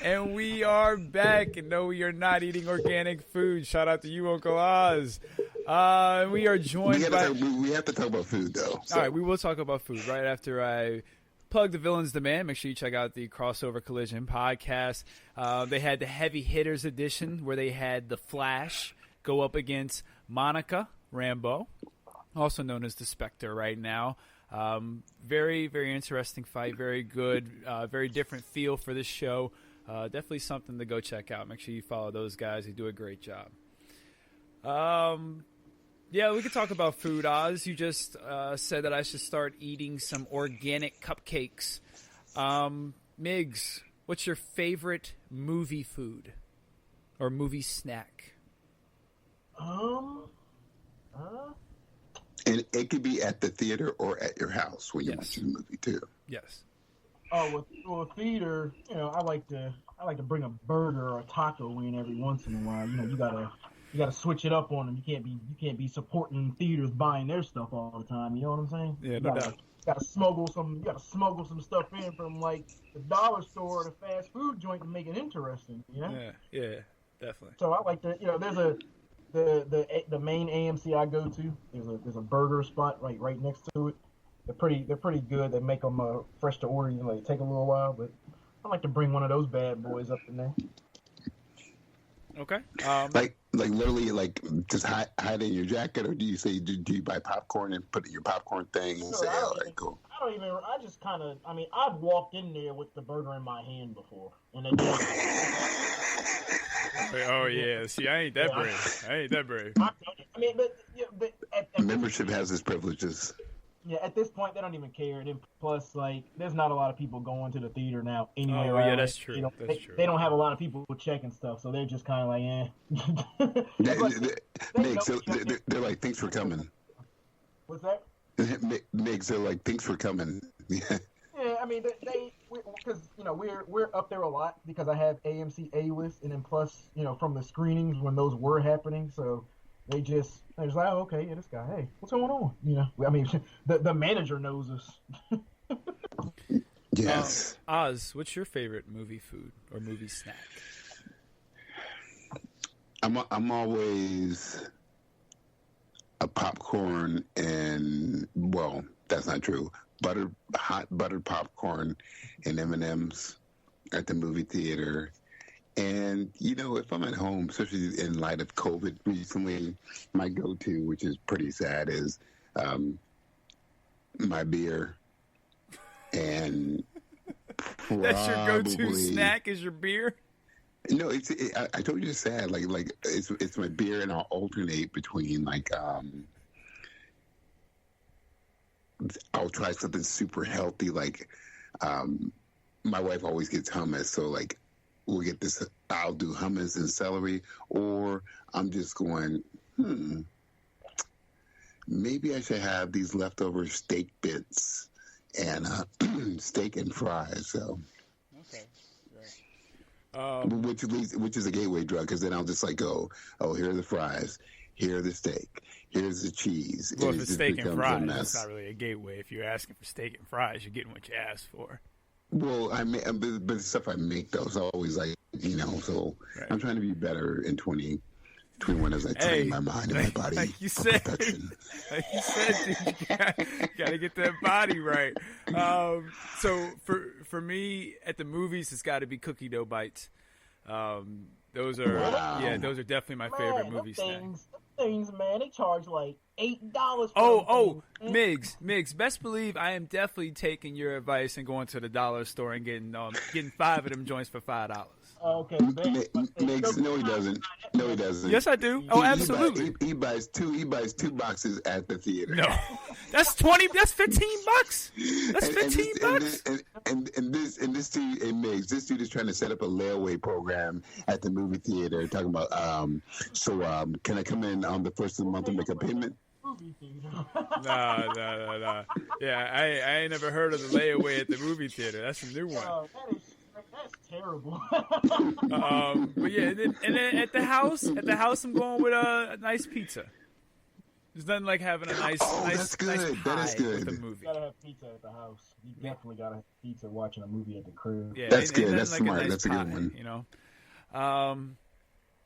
G: And we are back. And no, we are not eating organic food. Shout out to you, Uncle Oz. We are joined
H: we have to talk about food, though. So.
G: All right, we will talk about food right after I plug the Villains Demand. Make sure you check out the Crossover Collision podcast. They had the Heavy Hitters edition where they had the Flash go up against Monica Rambeau, also known as the Spectre right now. Very, very interesting fight. Very good. Very different feel for this show. Definitely something to go check out. Make sure you follow those guys. They do a great job. Yeah, we could talk about food. Oz, you just said that I should start eating some organic cupcakes. Migs, what's your favorite movie food or movie snack?
H: And it could be at the theater or at your house when you watch the movie too.
G: Yes.
I: Oh, with theater, I like to bring a burger or a taco in every once in a while. You gotta switch it up on them. You can't be supporting theaters buying their stuff all the time. You know what I'm saying?
G: Yeah,
I: no doubt. You gotta smuggle some stuff in from like the dollar store or the fast food joint to make it interesting. You know?
G: Yeah, definitely.
I: So I like to, there's the main AMC I go to. There's a burger spot right next to it. They're pretty good. They make them fresh to order. They take a little while, but I like to bring one of those bad boys up in there.
G: Okay.
H: Like literally, like just hide in your jacket, or do you buy popcorn and put it in your popcorn thing and say, "Oh, cool."
I: I've walked in there with the burger in my hand before, and they.
G: Oh yeah, see, I ain't that brave.
I: But
H: membership has its privileges.
I: Yeah, at this point, they don't even care. And plus, there's not a lot of people going to the theater now anyway.
G: Oh, yeah, that's true.
I: They don't have a lot of people checking stuff, so they're just kind of like,
H: They're like, thanks for coming.
I: What's that?
H: Migs, they're like, thanks for coming.
I: Yeah, because we're up there a lot because I have AMC A-list, and then plus, from the screenings when those were happening, so they're just like, oh, okay, yeah, this guy, hey, what's going on? The manager knows us.
H: Yes.
G: Oz, what's your favorite movie food or movie snack?
H: I'm always a popcorn and, well, that's not true. Hot buttered popcorn and M&Ms at the movie theater. And, if I'm at home, especially in light of COVID recently, my go-to, which is pretty sad, is my beer. And
G: that's your go-to snack is your beer?
H: No, I told you it's sad. Like it's my beer, and I'll alternate between I'll try something super healthy. My wife always gets hummus, so we'll get this. I'll do hummus and celery, or I'm just going. Maybe I should have these leftover steak bits and steak and fries. So.
G: Okay. Right.
H: Which is a gateway drug, because then I'll just like go, oh, here are the fries, here are the steak, here's the cheese.
G: Well,
H: and
G: if it's steak and fries, it's not really a gateway. If you're asking for steak and fries, you're getting what you asked for.
H: Well, but the stuff I make though is always like, so right. I'm trying to be better in 2021 as I train my mind and my body
G: like you
H: for
G: said,
H: perfection.
G: Like you said, dude, you gotta get that body right. So for me at the movies, it's got to be cookie dough bites. Those are those are definitely my favorite movie snacks.
I: Things, man, they charge like $8.
G: Migs, best believe I am definitely taking your advice and going to the dollar store and getting 5 of them joints for $5.
I: Okay,
H: Migs, no, he doesn't. No, he doesn't.
G: Yes, I do. Oh, absolutely.
H: He buys two boxes at the theater.
G: No, that's $20. That's $15. That's $15.
H: And this dude, Migs, this dude is trying to set up a layaway program at the movie theater, talking about can I come in on the first of the month and make a payment?
G: Nah. Yeah, I ain't never heard of the layaway at the movie theater. That's a new one.
I: That's terrible.
G: But yeah, and then at the house, I'm going with a nice pizza. There's nothing like having a nice pie
H: that is good.
G: with a movie.
I: You gotta have pizza at the house. You definitely gotta have pizza watching a movie at the crib.
G: Yeah,
H: that's good. That's
G: like
H: smart.
G: Nice
H: that's a good one.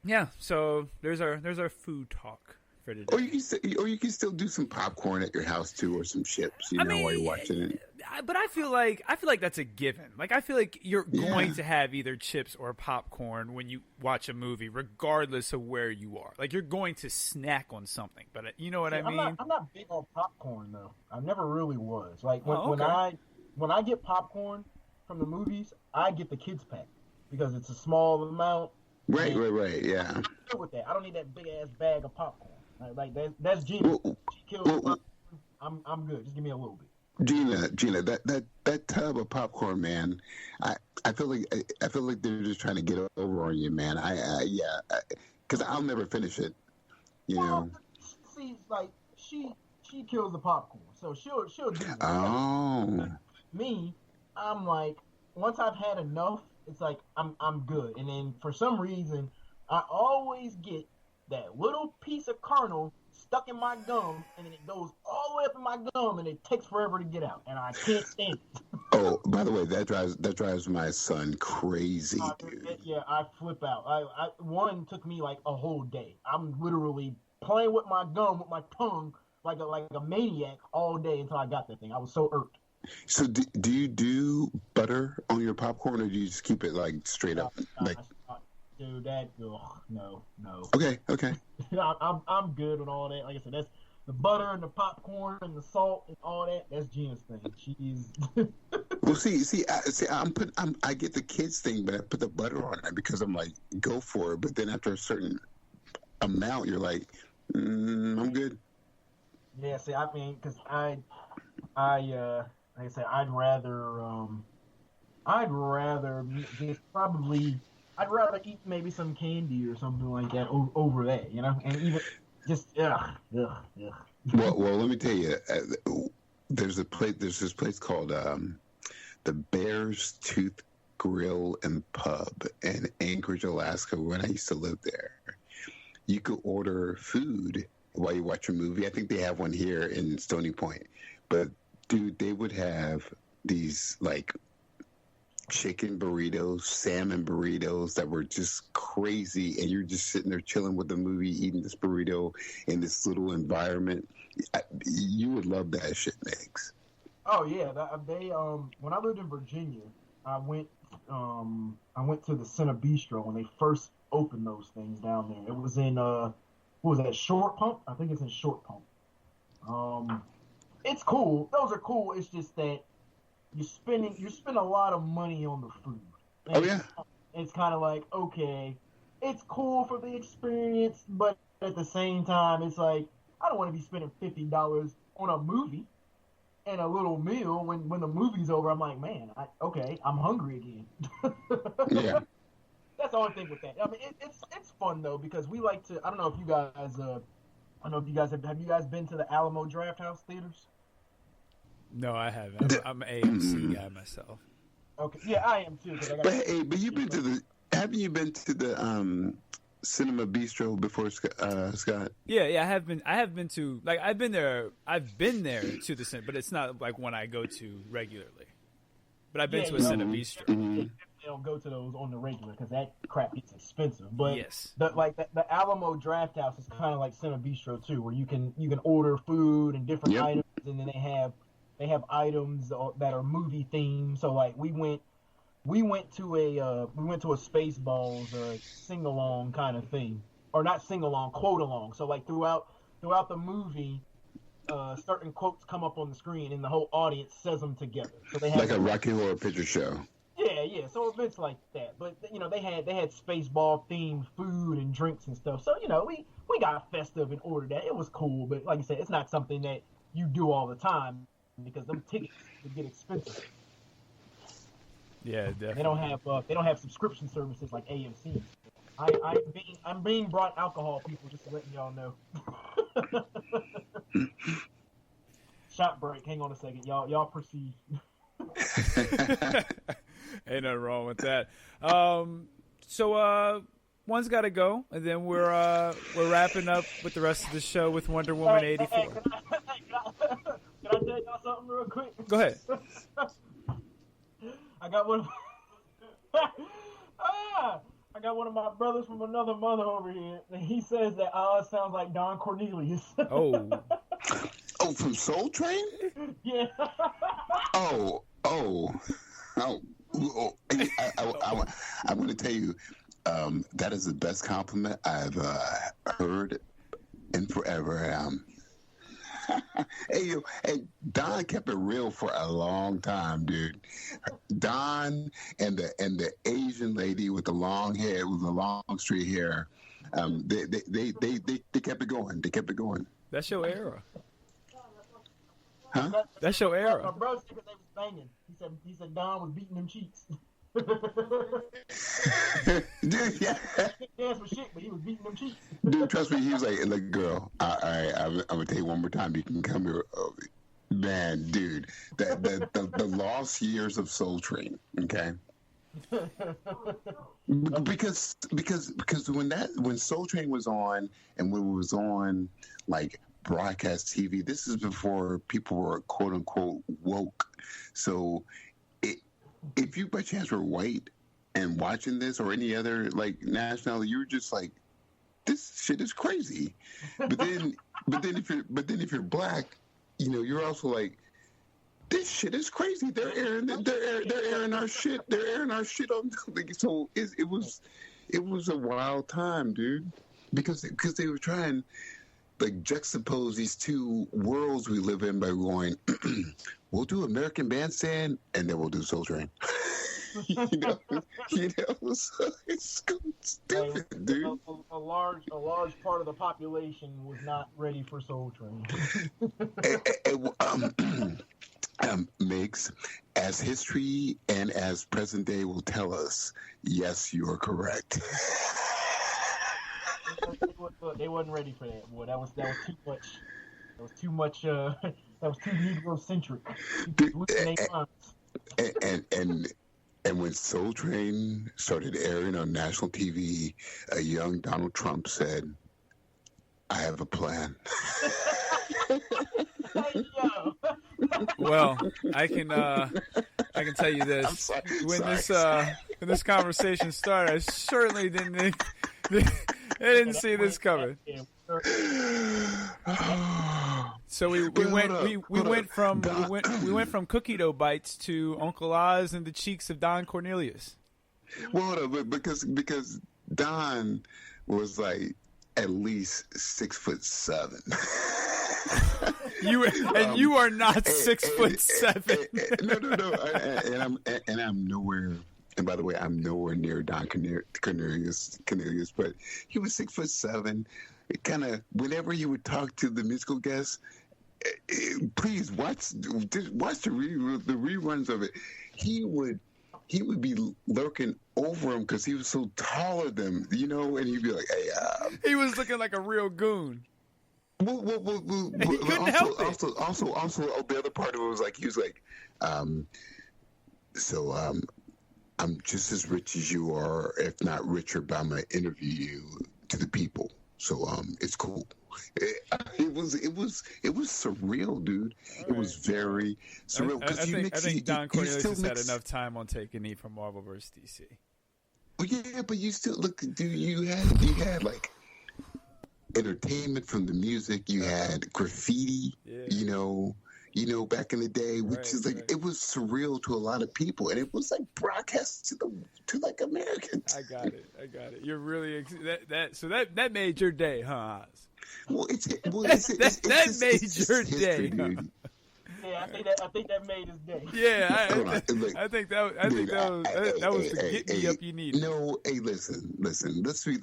G: Yeah. So there's our food talk for today.
H: Or you can still do some popcorn at your house too, or some chips. While you're watching it.
G: But I feel like that's a given. Like I feel like you're going to have either chips or popcorn when you watch a movie, regardless of where you are. Like you're going to snack on something. But you know what I mean?
I: I'm not big on popcorn though. I never really was. Like when I get popcorn from the movies, I get the kids pack because it's a small amount.
H: Right. Yeah.
I: I'm good with that. I don't need that big ass bag of popcorn. Like that's Gina. She kills popcorn. I'm good. Just give me a little bit.
H: Gina, that tub of popcorn, man. I feel like they're just trying to get over on you, man. Because I'll never finish it.
I: See, like she kills the popcorn, so she'll do it.
H: Oh.
I: Me, I'm like, once I've had enough, it's like I'm good. And then for some reason, I always get that little piece of kernel stuck in my gum, and then it goes all the way up in my gum, and it takes forever to get out, and I can't stand it.
H: Oh, by the way, that drives my son crazy, dude.
I: Yeah, I flip out. One took me like a whole day. I'm literally playing with my gum with my tongue like a maniac all day until I got that thing. I was so irked.
H: So do you do butter on your popcorn, or do you just keep it like straight up?
I: Dude, no.
H: Okay.
I: I'm good with all that. Like I said, that's the butter and the popcorn and the salt and all that. That's Gina's thing. She's.
H: Well, I get the kids thing, but I put the butter on it because I'm like, go for it. But then after a certain amount, you're like, I'm good.
I: Yeah. See, I mean, because like I said, I'd rather just probably. I'd rather eat maybe some candy or something like that over that, and even just ugh.
H: Well, let me tell you, there's this place called the Bear's Tooth Grill and Pub in Anchorage, Alaska, when I used to live there. You could order food while you watch a movie. I think they have one here in Stony Point, but dude, they would have these like chicken burritos, salmon burritos that were just crazy, and you're just sitting there chilling with the movie, eating this burrito in this little environment. You would love that shit, Migs.
I: Oh yeah, they when I lived in Virginia, I went to the Center Bistro when they first opened those things down there. It was in what was that, Short Pump? I think it's in Short Pump. It's cool. Those are cool. It's just that you spend a lot of money on the food. And
H: oh yeah.
I: It's kind of like, okay, it's cool for the experience, but at the same time, it's like I don't want to be spending $50 on a movie and a little meal when the movie's over. I'm like, man, I'm hungry again.
H: Yeah.
I: that's the only thing with that. I mean, it's fun though because we like to. I don't know if you guys. I don't know if you guys have you guys been to the Alamo Drafthouse theaters?
G: No, I haven't. I'm an AMC guy myself.
I: Okay, yeah, I am too.
H: But you've been to the. Haven't you been to the Cinema Bistro before, Scott?
G: Yeah, I have been. I have been to I've been there to the cinema, but it's not like one I go to regularly. But I've been to a Cinema Bistro.
I: They don't go to those on the regular because that crap gets expensive. But
G: yes,
I: the Alamo Drafthouse is kind of like Cinema Bistro too, where you can order food and different items, and then they have items that are movie themed. So like we went to a Spaceballs sing along kind of thing, or not sing along, quote along. So like throughout the movie, certain quotes come up on the screen, and the whole audience says them together. So they have
H: like a Rocky Horror Picture Show.
I: Yeah. So events like that, but they had Spaceball themed food and drinks and stuff. So we got festive and ordered that. It was cool, but like I said, it's not something that you do all the time because them tickets would get expensive.
G: Yeah, definitely.
I: They don't have subscription services like AMC. I'm being brought alcohol, people, just to letting y'all know. Shot break. Hang on a second, y'all proceed.
G: Ain't nothing wrong with that. So one's got to go, and then we're wrapping up with the rest of the show with Wonder Woman 84.
I: Can I tell y'all something real quick?
G: Go ahead.
I: I got one. I got one of my brothers from another mother over here, and he says that Oz sounds like Don Cornelius.
G: Oh,
H: from Soul Train?
I: Yeah.
H: Oh. I want to tell you, that is the best compliment I've heard in forever. Hey, Don kept it real for a long time, dude. Don and the Asian lady with the long hair, with the long straight hair, they kept it going. They kept it going.
G: That's your era.
H: Huh?
G: That's your era.
I: My bro said they was banging. He said Don was beating them cheeks.
H: Dude, yeah.
I: He dance for shit, but he was beating them cheeks.
H: Dude, trust me, he was like, "Look, girl, I'm gonna tell you one more time. You can come here." Man, dude, the lost years of Soul Train, okay? Because when Soul Train was on, and when it was on like broadcast TV, this is before people were quote unquote woke. So if you by chance were white and watching this or any other like nationality, you were just like, this shit is crazy. But then if you're black, you're also like, this shit is crazy. They're airing our shit. They're airing our shit on. So it was a wild time, dude, because they were trying like juxtapose these two worlds we live in by going, we'll do American Bandstand and then we'll do Soul Train. So it's stupid, dude.
I: A large part of the population was not ready for Soul Train.
H: Migs, as history and as present day will tell us, yes, you are correct.
I: They wasn't ready for that, boy. That was too much. That was too much. That was too Negro-centric.
H: And when Soul Train started airing on national TV, a young Donald Trump said, "I have a plan."
G: Well, I can tell you this: when this conversation started, I certainly didn't see this coming. So we went from cookie dough bites to Uncle Oz and the cheeks of Don Cornelius.
H: Well, because Don was like at least 6'7".
G: You are not 6'7".
H: No. And I'm nowhere. And by the way, I'm nowhere near Don Cornelius, but he was 6'7". It kind of, whenever he would talk to the musical guests, please watch the reruns of it. He would he would be lurking over him because he was so taller than, you know, and he'd be like, hey,
G: he was looking like a real goon.
H: Well,
G: he couldn't help it.
H: Also, the other part of it was like, he was like, I'm just as rich as you are, if not richer, but I'm going to interview you to the people. So, it's cool. It was surreal, dude. Right. It was very surreal.
G: I think Don Cornelius has had enough time on Take a Knee from Marvel vs. DC.
H: Well, yeah, but you still look, dude. You had like entertainment from the music. You had graffiti. Yeah. You know, back in the day, which is like it was surreal to a lot of people, and it was like broadcast to like Americans.
G: I got it. You're really that made your day, huh, Oz?
H: Well,
G: that made your day.
I: Dude. Yeah, I think that made his day.
G: Yeah, I think that was the get me up you needed.
H: No, hey, listen. Let's be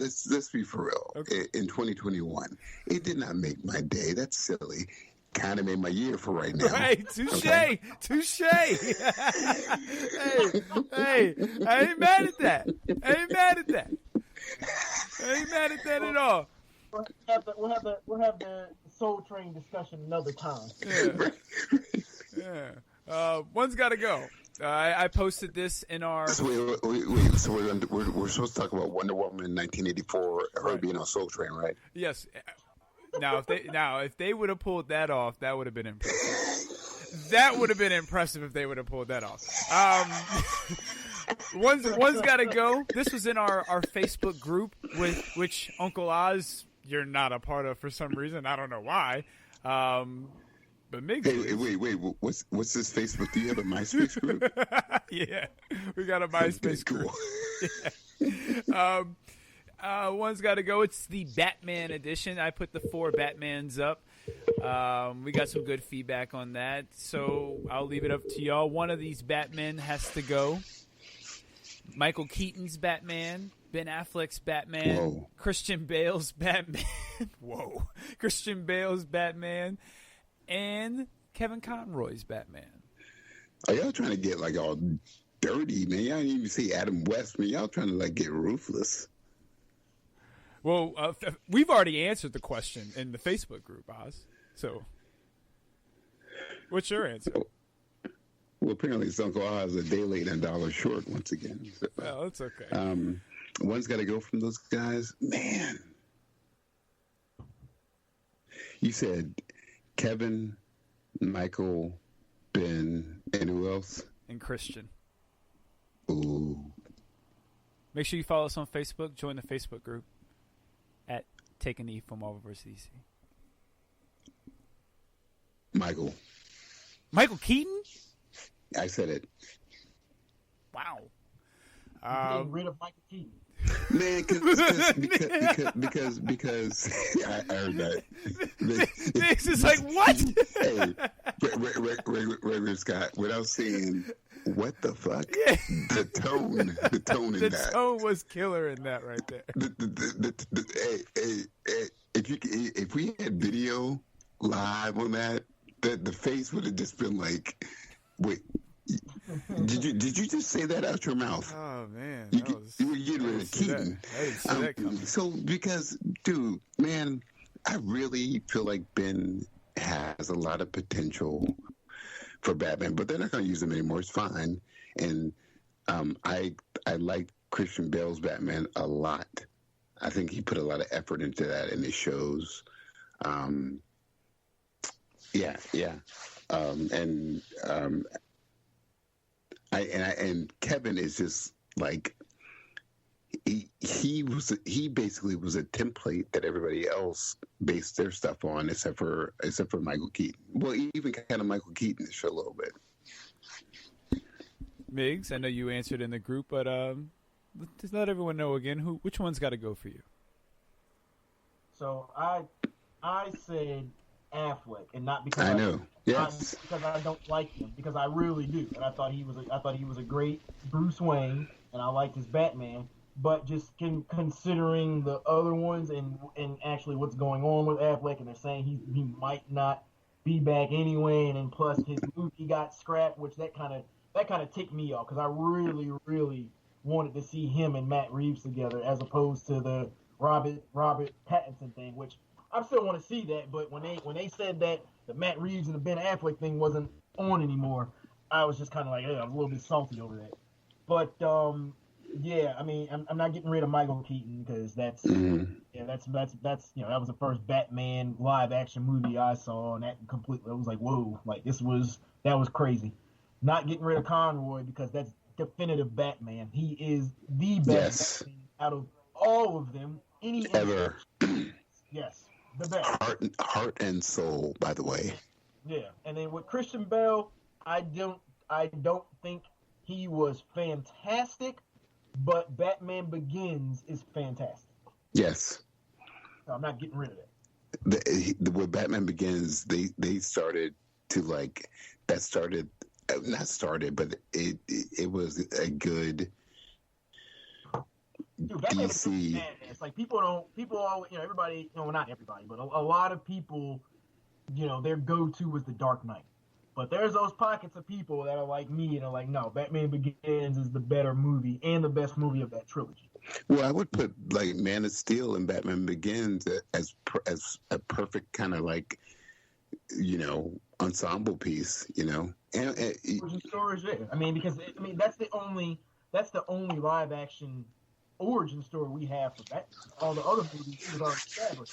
H: for real. Okay. In 2021, it did not make my day. That's silly. Kind of made my year for right now.
G: Right, touche. Hey, I ain't mad at that. I ain't mad at that at all.
I: We'll have the Soul Train discussion another time.
G: Yeah. One's got to go. I posted this in our.
H: So wait. So we're supposed to talk about Wonder Woman in 1984, her being on Soul Train, right? Yes.
G: Now, if they would have pulled that off, that would have been impressive. That would have been impressive if they would have pulled that off. One's got to go. This was in our Facebook group, with which Uncle Oz, you're not a part of for some reason. I don't know why. But Migs.
H: Hey, wait. What's this Facebook? Do you have a MySpace group?
G: Yeah, we got a MySpace group.
H: Cool.
G: One's got to go. It's the Batman edition. I put the 4 Batmans up. We got some good feedback on that, so I'll leave it up to y'all. One of these Batmen has to go. Michael Keaton's Batman, Ben Affleck's Batman,
H: Whoa.
G: Christian Bale's Batman. Whoa. Christian Bale's Batman, and Kevin Conroy's Batman.
H: Are y'all trying to get like all dirty, man? Y'all didn't even see Adam West, man. Y'all trying to like get ruthless.
G: Well, we've already answered the question in the Facebook group, Oz. So, what's your answer?
H: Well, apparently it's Uncle Oz a day late and $1 short once again. So,
G: well, that's okay.
H: One's got to go from those guys. Man. You said Kevin, Michael, Ben, and who else?
G: And Christian.
H: Ooh.
G: Make sure you follow us on Facebook. Join the Facebook group at Take a Knee from Marvel vs. DC.
H: Michael
G: Keaton?
H: I said it.
G: Wow.
I: Getting rid of Michael Keaton.
H: Man, because I heard that.
G: This is like, what?
H: Hey, Regular Scott, without saying what the fuck,
G: yeah.
H: the tone in
G: the
H: that.
G: The tone was killer in that right there.
H: If we had video live on that, the face would have just been like, wait. Did you just say that out your mouth?
G: Oh man,
H: you were getting rid of Keaton.
G: I didn't see that coming.
H: So because, dude, man, I really feel like Ben has a lot of potential for Batman, but they're not going to use him anymore. It's fine, and I like Christian Bale's Batman a lot. I think he put a lot of effort into that, and it shows. And Kevin is just like he basically was a template that everybody else based their stuff on, except for Michael Keaton. Well, even kind of Michael Keaton for a little bit.
G: Migs, I know you answered in the group, but just let everyone know again which one's got to go for you.
I: So I said Affleck, and not because
H: I know. Yes.
I: Because I don't like him, because I really do, and I thought he was a great Bruce Wayne, and I liked his Batman. But just considering the other ones and actually what's going on with Affleck, and they're saying he might not be back anyway, and then plus his movie got scrapped, which that kind of ticked me off because I really, really wanted to see him and Matt Reeves together as opposed to the Robert Pattinson thing, which I still want to see that. But when they said that the Matt Reeves and the Ben Affleck thing wasn't on anymore, I was just kind of like, I was a little bit salty over that. But yeah, I mean, I'm not getting rid of Michael Keaton because that's that was the first Batman live action movie I saw, and that completely I was like, whoa, like that was crazy. Not getting rid of Conroy because that's definitive Batman. He is the best Batman out of all of them.
H: Ever.
I: Yes, the best.
H: Heart and soul, by the way.
I: Yeah, and then with Christian Bale, I don't think he was fantastic, but Batman Begins is fantastic.
H: Yes.
I: So I'm not getting rid of that.
H: With Batman Begins, they started to like that started not started, but it was a good DC.
I: It's like people always, everybody, not everybody, but a lot of people, their go-to was The Dark Knight. But there's those pockets of people that are like me and are like, no, Batman Begins is the better movie and the best movie of that trilogy.
H: Well, I would put like Man of Steel and Batman Begins as a perfect kind of like, ensemble piece, And
I: origin stories, yeah. I mean, because that's the only live action origin story we have for that. All the other movies was already established.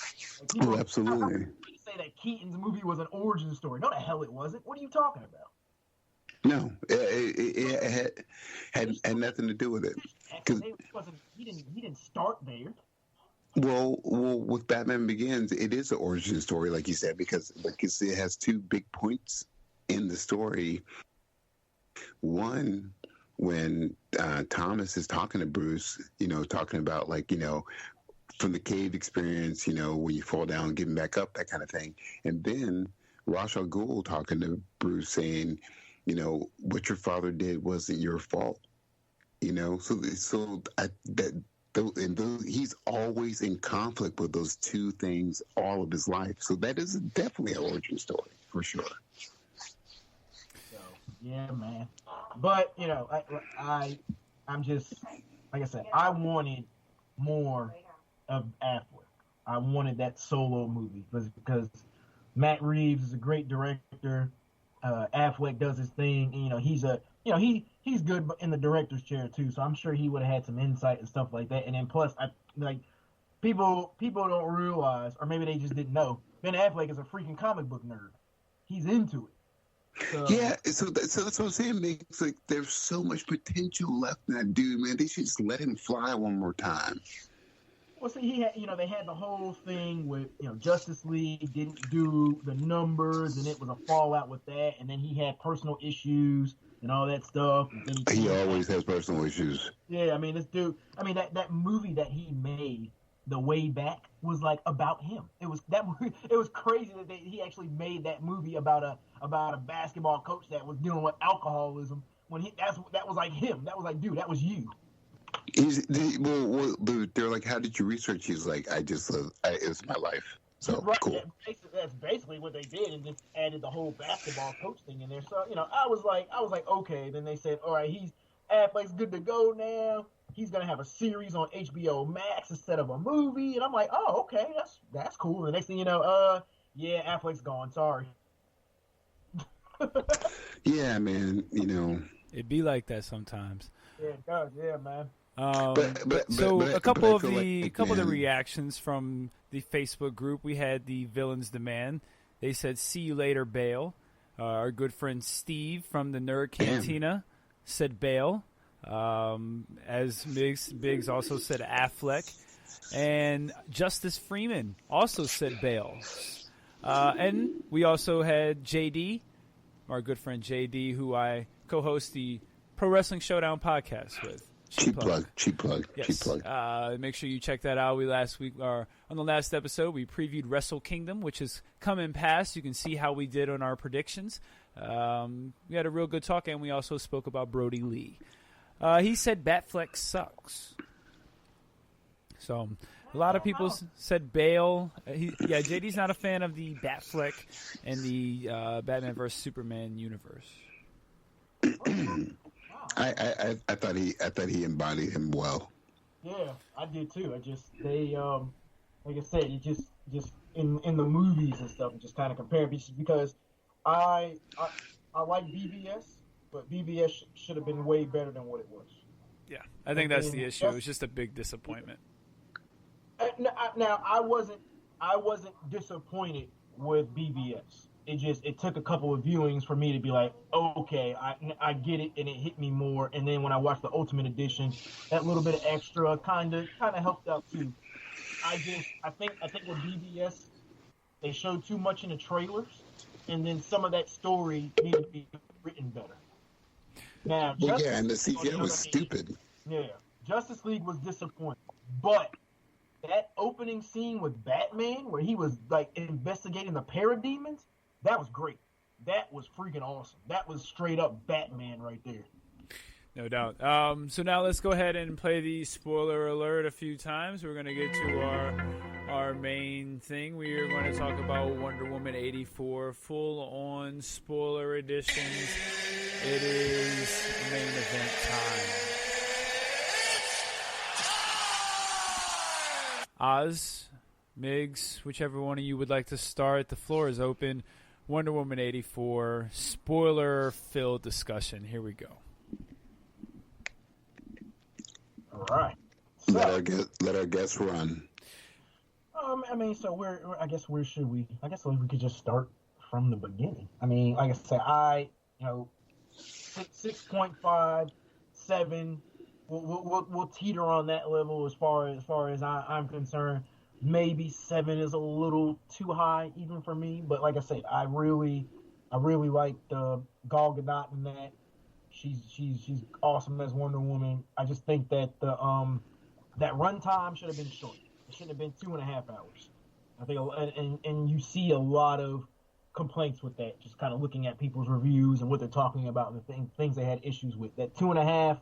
I: Like,
H: absolutely.
I: Say that Keaton's movie was an origin story. No, the hell it wasn't. What are you talking about?
H: No, it had nothing to do with it.
I: He didn't start there.
H: Well, with Batman Begins, it is an origin story, like you said, because it has two big points in the story. One, when Thomas is talking to Bruce, talking about from the cave experience, when you fall down, getting back up, that kind of thing. And then Ra's al Ghul talking to Bruce saying, what your father did wasn't your fault. He's always in conflict with those two things all of his life. So that is definitely an origin story for sure.
I: So yeah, man. But I'm just like I said, I wanted more of Affleck. I wanted that solo movie because Matt Reeves is a great director. Affleck does his thing. And, he's good in the director's chair too. So I'm sure he would have had some insight and stuff like that. And then plus, people don't realize, or maybe they just didn't know, Ben Affleck is a freaking comic book nerd. He's into it. So,
H: yeah, so that's what I'm saying. Makes like there's so much potential left in that dude, man. They should just let him fly one more time.
I: Well, see, he had, they had the whole thing with, Justice League didn't do the numbers, and it was a fallout with that, and then he had personal issues and all that stuff. And then
H: he always has personal issues.
I: Yeah, this dude, that movie that he made, The Way Back, was like about him. It was crazy that he actually made that movie about a basketball coach that was dealing with alcoholism. When that was like him. That was like, dude, that was you.
H: They're like, how did you research? He's like, it was my life. So
I: right,
H: cool.
I: That's basically what they did, and just added the whole basketball coach thing in there. So I was like, okay. Then they said, all right, Affleck's good to go now. He's gonna have a series on HBO Max instead of a movie, and I'm like, oh, okay, that's cool. And the next thing you know, yeah, Affleck's gone. Sorry.
H: Yeah, man.
G: It'd be like that sometimes.
I: Yeah, it does. Yeah, man.
G: A couple of the reactions from the Facebook group, we had the Villains Demand. They said, "See you later, Bale." Our good friend Steve from the Nerd Cantina said Bale. As Biggs also said Affleck, and Justice Freeman also said Bale. And we also had JD, our good friend JD, who I co-host the Pro Wrestling Showdown podcast with. Cheap plug. Yes. Make sure you check that out. On the last episode, we previewed Wrestle Kingdom, which has come and passed. You can see how we did on our predictions. We had a real good talk, and we also spoke about Brody Lee. He said Batfleck sucks. So a lot of people said Bale. JD's not a fan of the Batfleck and the Batman vs. Superman universe.
H: I thought he embodied him well.
I: Yeah, I did too. They like I said, it just in the movies and stuff, just kind of compare because I like BVS, but BVS should have been way better than what it was.
G: Yeah, I think that's the issue. It was just a big disappointment.
I: Now I wasn't disappointed with BVS. It took a couple of viewings for me to be like, oh, okay, I get it, and it hit me more. And then when I watched the Ultimate Edition, that little bit of extra kind of helped out too. I think with BVS, they showed too much in the trailers, and then some of that story needed to be written better. Now,
H: and the CGI was stupid.
I: Yeah, Justice League was disappointing, but that opening scene with Batman, where he was like investigating the parademons, that was great. That was freaking awesome. That was straight up Batman right there.
G: No doubt. So now let's go ahead and play the spoiler alert a few times. We're going to get to our main thing. We are going to talk about Wonder Woman 84 full-on spoiler editions. It is main event time. Oz, Migs, whichever one of you would like to start, the floor is open. Wonder Woman 84, spoiler-filled discussion. Here we go.
I: All right. So,
H: let our guests run.
I: I mean, so where should we? I guess we could just start from the beginning. I mean, like I said, 6.5, 7. We'll teeter on that level as far as I'm concerned. Maybe 7 is a little too high even for me, but like I said, I really like Gal Gadot in that. She's awesome as Wonder Woman. I just think that that runtime should have been short. It shouldn't have been 2.5 hours. I think, and you see a lot of complaints with that. Just kind of looking at people's reviews and what they're talking about and the things they had issues with. That 2.5,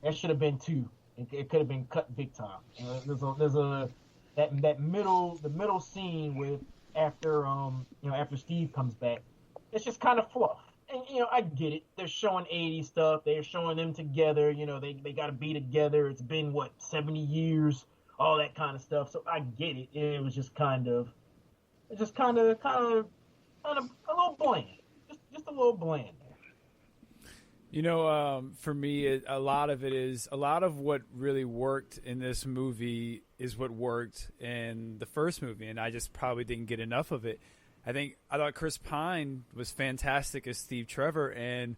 I: that should have been 2. It could have been cut big time. That middle scene with after Steve comes back, it's just kind of fluff. And I get it. They're showing 80s stuff. They're showing them together. They got to be together. It's been 70 years, all that kind of stuff. So I get it. It was just kind of a little bland. Just a little bland.
G: For me, a lot of what really worked in this movie is what worked in the first movie, and I just probably didn't get enough of it. I thought Chris Pine was fantastic as Steve Trevor, and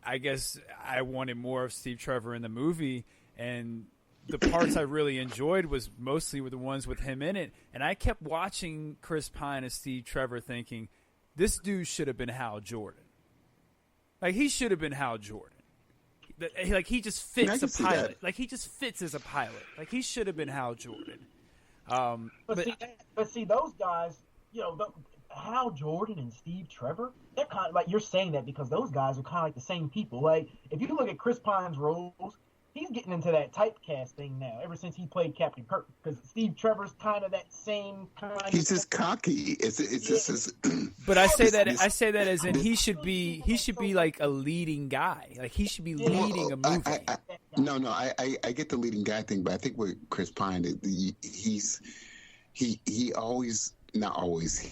G: I guess I wanted more of Steve Trevor in the movie, and the parts I really enjoyed was mostly the ones with him in it, and I kept watching Chris Pine as Steve Trevor thinking, this dude should have been Hal Jordan. Like, he should have been Hal Jordan. Like, he just fits a pilot. Like, he just fits as a pilot. Like, he should have been Hal Jordan.
I: But see, those guys, Hal Jordan and Steve Trevor, they're kind of like, you're saying that because those guys are kind of like the same people. Like, if you look at Chris Pine's roles, he's getting into that typecast thing now, ever since he played Captain Kirk. Because Steve Trevor's kind of that same kind of...
H: He's just cocky.
G: But I say that as in he should be like a leading guy. Like, he should be leading a movie.
H: I get the leading guy thing, but I think with Chris Pine, he's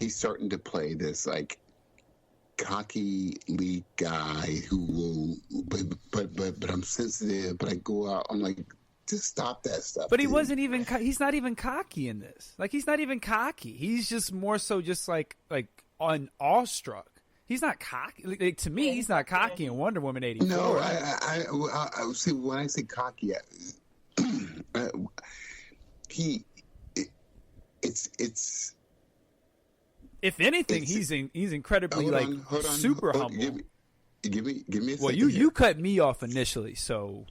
H: starting to play this like cocky lead guy who will, but I'm sensitive, but I go out, I'm like, just stop that stuff.
G: But he wasn't even, he's not even cocky in this. Like, he's not even cocky. He's just more so just like awestruck. He's not cocky. Like, to me, he's not cocky in Wonder Woman 84.
H: No, I see, when I say cocky, it's
G: if anything, he's incredibly super humble.
H: Give me a second.
G: Well, you cut me off initially, so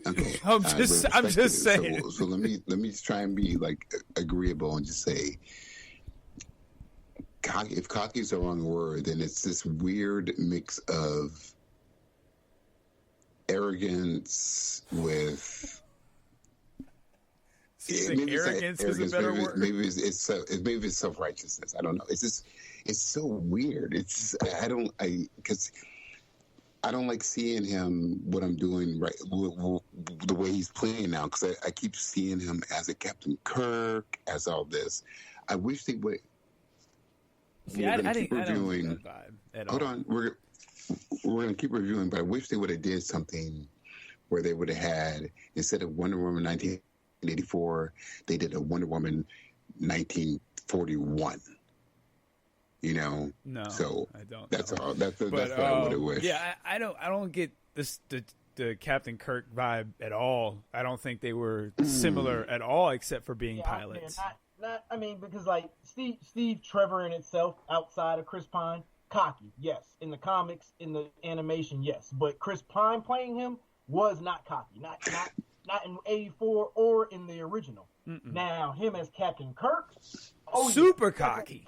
H: okay.
G: I'm just saying.
H: So let me try and be like agreeable and just say, cocky. If cocky is the wrong word, then it's this weird mix of arrogance with.
G: Arrogance is a better word.
H: Maybe it's self-righteousness. I don't know. It's so weird. Because I don't like seeing him what I'm doing right the way he's playing now, because I keep seeing him as a Captain Kirk, as all this. I wish they would.
G: See, I didn't get that vibe at all.
H: Hold on, we're gonna keep reviewing, but I wish they would have did something where they would have had, instead of Wonder Woman 1984, they did a Wonder Woman 1941. You know,
G: no.
H: So
G: I don't.
H: That's
G: know.
H: all. That's what I would have wished.
G: Yeah, I don't get this the Captain Kirk vibe at all. I don't think they were similar at all, except for being pilots.
I: Not, I mean, because like Steve Trevor in itself, outside of Chris Pine, cocky, yes. In the comics, in the animation, yes. But Chris Pine playing him was not cocky, not in '84 or in the original. Mm-mm. Now him as Captain Kirk,
G: super cocky.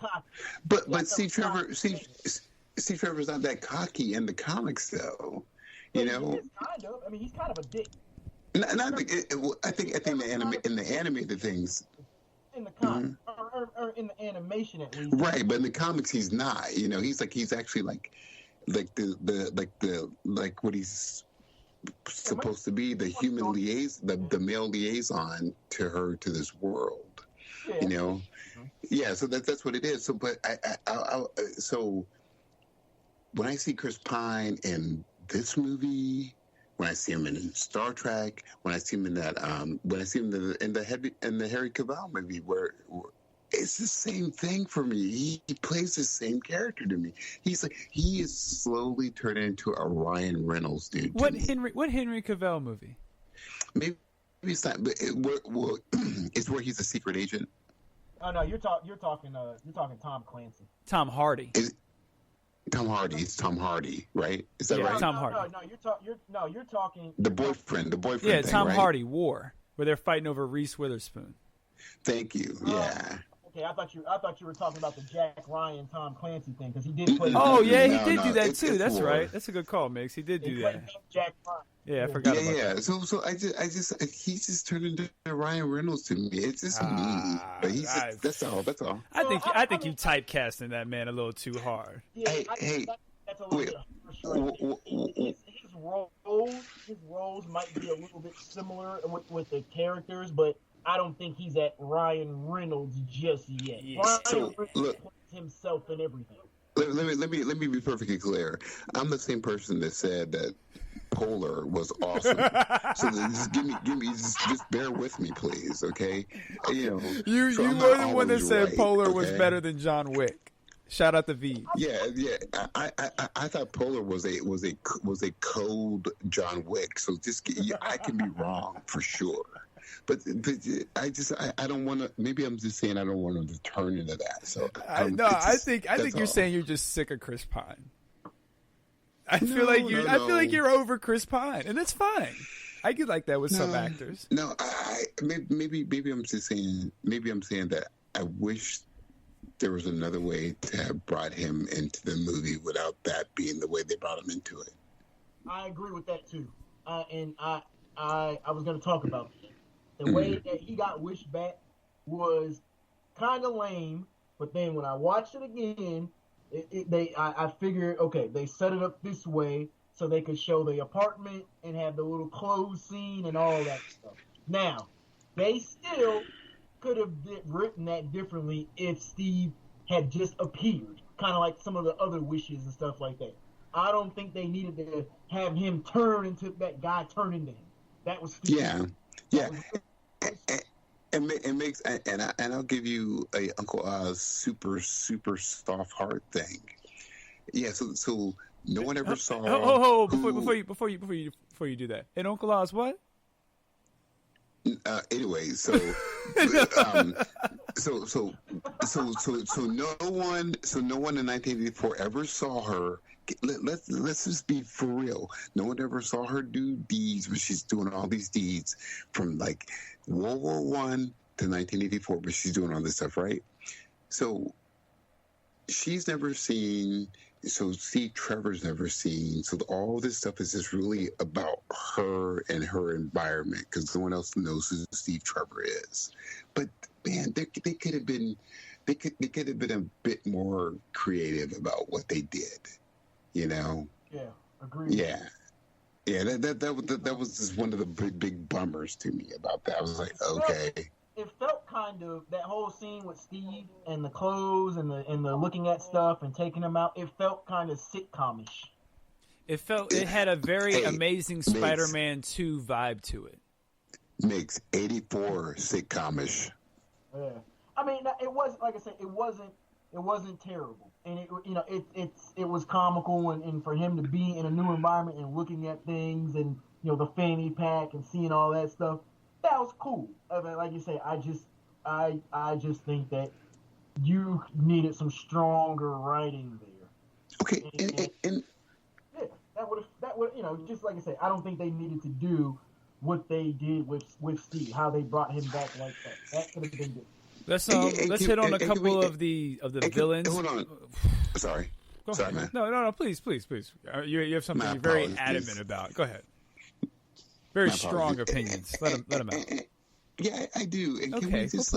H: But Steve Trevor's not that cocky in the comics, though. You know,
I: he is kind of. I mean, he's kind of a dick.
H: I think in the animated things.
I: In the comics, or in the animation at least.
H: Right, but in the comics he's not. You know, he's actually like what he's supposed to be, the human liaison, the male liaison to her, to this world. Yeah. You know, yeah. So that's what it is. So, but so when I see Chris Pine in this movie, when I see him in Star Trek, when I see him in that, when I see him in the Harry Cavill movie, where it's the same thing for me. He plays the same character to me. He is slowly turning into a Ryan Reynolds dude.
G: What Henry Cavill movie?
H: Maybe it's not. But it's where he's a secret agent.
I: Oh no, you're talking Tom Clancy.
G: Tom Hardy.
H: Tom Hardy. It's Tom Hardy, right? Is that right?
G: Tom Hardy.
I: No, you're talking
H: the boyfriend.
G: Yeah,
H: thing,
G: Tom
H: right?
G: Hardy War, where they're fighting over Reese Witherspoon.
H: Thank you. Yeah.
I: Okay, I thought you were talking about the Jack Ryan Tom Clancy thing, because he did play.
G: Oh yeah, he did do that too. That's War. Right. That's a good call, Migs. He did do that.
I: Jack Ryan.
G: Yeah, I forgot about that.
H: So he's just turned into Ryan Reynolds to me. It's just me. But he's that's all.
G: I think you typecasting that man a little too hard.
I: Yeah, that's a little bit. His roles might be a little bit similar with the characters, but I don't think he's at Ryan Reynolds just yet. Yeah. Ryan Reynolds plays himself in everything.
H: Let me be perfectly clear. I'm the same person that said that Polar was awesome. So just give me just bear with me, please, okay? You know,
G: you were the one that said Polar was better than John Wick. Shout out to V.
H: Yeah. I thought Polar was a cold John Wick. So I can be wrong for sure. But I don't want to. Maybe I'm just saying I don't want him to turn into that. So
G: I think you're saying you're just sick of Chris Pine. I feel like you're over Chris Pine, and that's fine. I get like that with some actors.
H: No, maybe I'm just saying. Maybe I'm saying that I wish there was another way to have brought him into the movie without that being the way they brought him into it.
I: I agree with that too, and I was going to talk about it. The way that he got wished back was kind of lame, but then when I watched it again, I figured, okay, they set it up this way so they could show the apartment and have the little clothes scene and all that stuff. Now, they still could have written that differently if Steve had just appeared, kind of like some of the other wishes and stuff like that. I don't think they needed to have him turn into that guy turn into him. That was stupid.
H: Yeah. It makes and I'll give you a Uncle Oz super soft heart thing. Yeah, so no one ever saw.
G: Before you do that, and Uncle Oz what?
H: Anyway, so no one in 1984 ever saw her. Let's just be for real. No one ever saw her do deeds, but she's doing all these deeds from like World War I to 1984, but she's doing all this stuff, right? So she's never seen. So Steve Trevor's never seen. So all this stuff is just really about her and her environment, because no one else knows who Steve Trevor is. But man, they could have been a bit more creative about what they did. You know?
I: Yeah, Agreed.
H: Yeah. Yeah, that was just one of the big bummers to me about that. I was like, okay.
I: It felt kind of that whole scene with Steve and the clothes and the looking at stuff and taking them out. It felt kind of sitcomish.
G: It had a very Amazing Spider-Man 2 vibe to it.
H: Makes 84 sitcomish.
I: Yeah, I mean, it was like I said, it wasn't terrible, and it was comical, and for him to be in a new environment and looking at things and the fanny pack and seeing all that stuff, that was cool. I mean, like you say, I just think that you needed some stronger writing there.
H: Okay, and
I: yeah, that would just like I said, I don't think they needed to do what they did with Steve, how they brought him back like that. That could have been good.
G: Let's hit on a couple of the villains.
H: Hold on. Sorry. Sorry, man.
G: No, please. You have something you're very adamant about. Go ahead. Very strong opinions. Let them out.
H: Yeah, I do. And can we just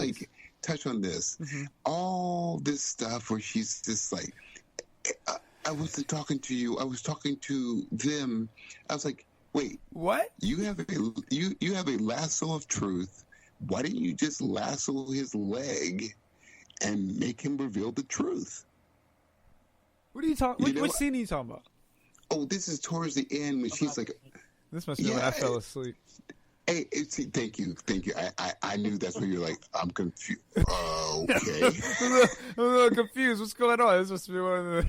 H: touch on this? Mm-hmm. All this stuff where she's just like, I wasn't talking to you. I was talking to them. I was like, wait,
G: what?
H: You have a lasso of truth. Why didn't you just lasso his leg and make him reveal the truth?
G: What are you talking? What scene are you talking about?
H: Oh, this is towards the end when she's like,
G: "This must be when I fell asleep."
H: Hey, thank you. I knew that's when you're like, I'm confused. Okay,
G: I'm a little confused. What's going on? This must be one of the.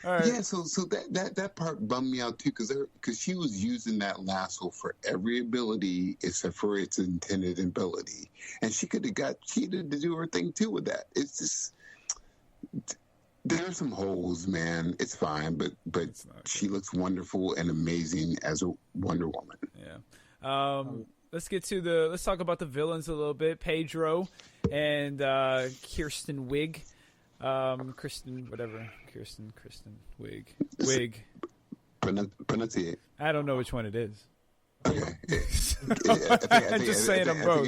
G: All right.
H: Yeah, so that part bummed me out too because she was using that lasso for every ability except for its intended ability, and she could have got cheated to do her thing too with that. It's just there are some holes, man. It's fine, but she looks wonderful and amazing as a Wonder Woman.
G: Yeah. Let's talk about the villains a little bit. Pedro and Kirsten Wiig. Kirsten Wiig.
H: Pronunciate.
G: I don't know which one it is.
H: Okay.
G: I'm just saying them both.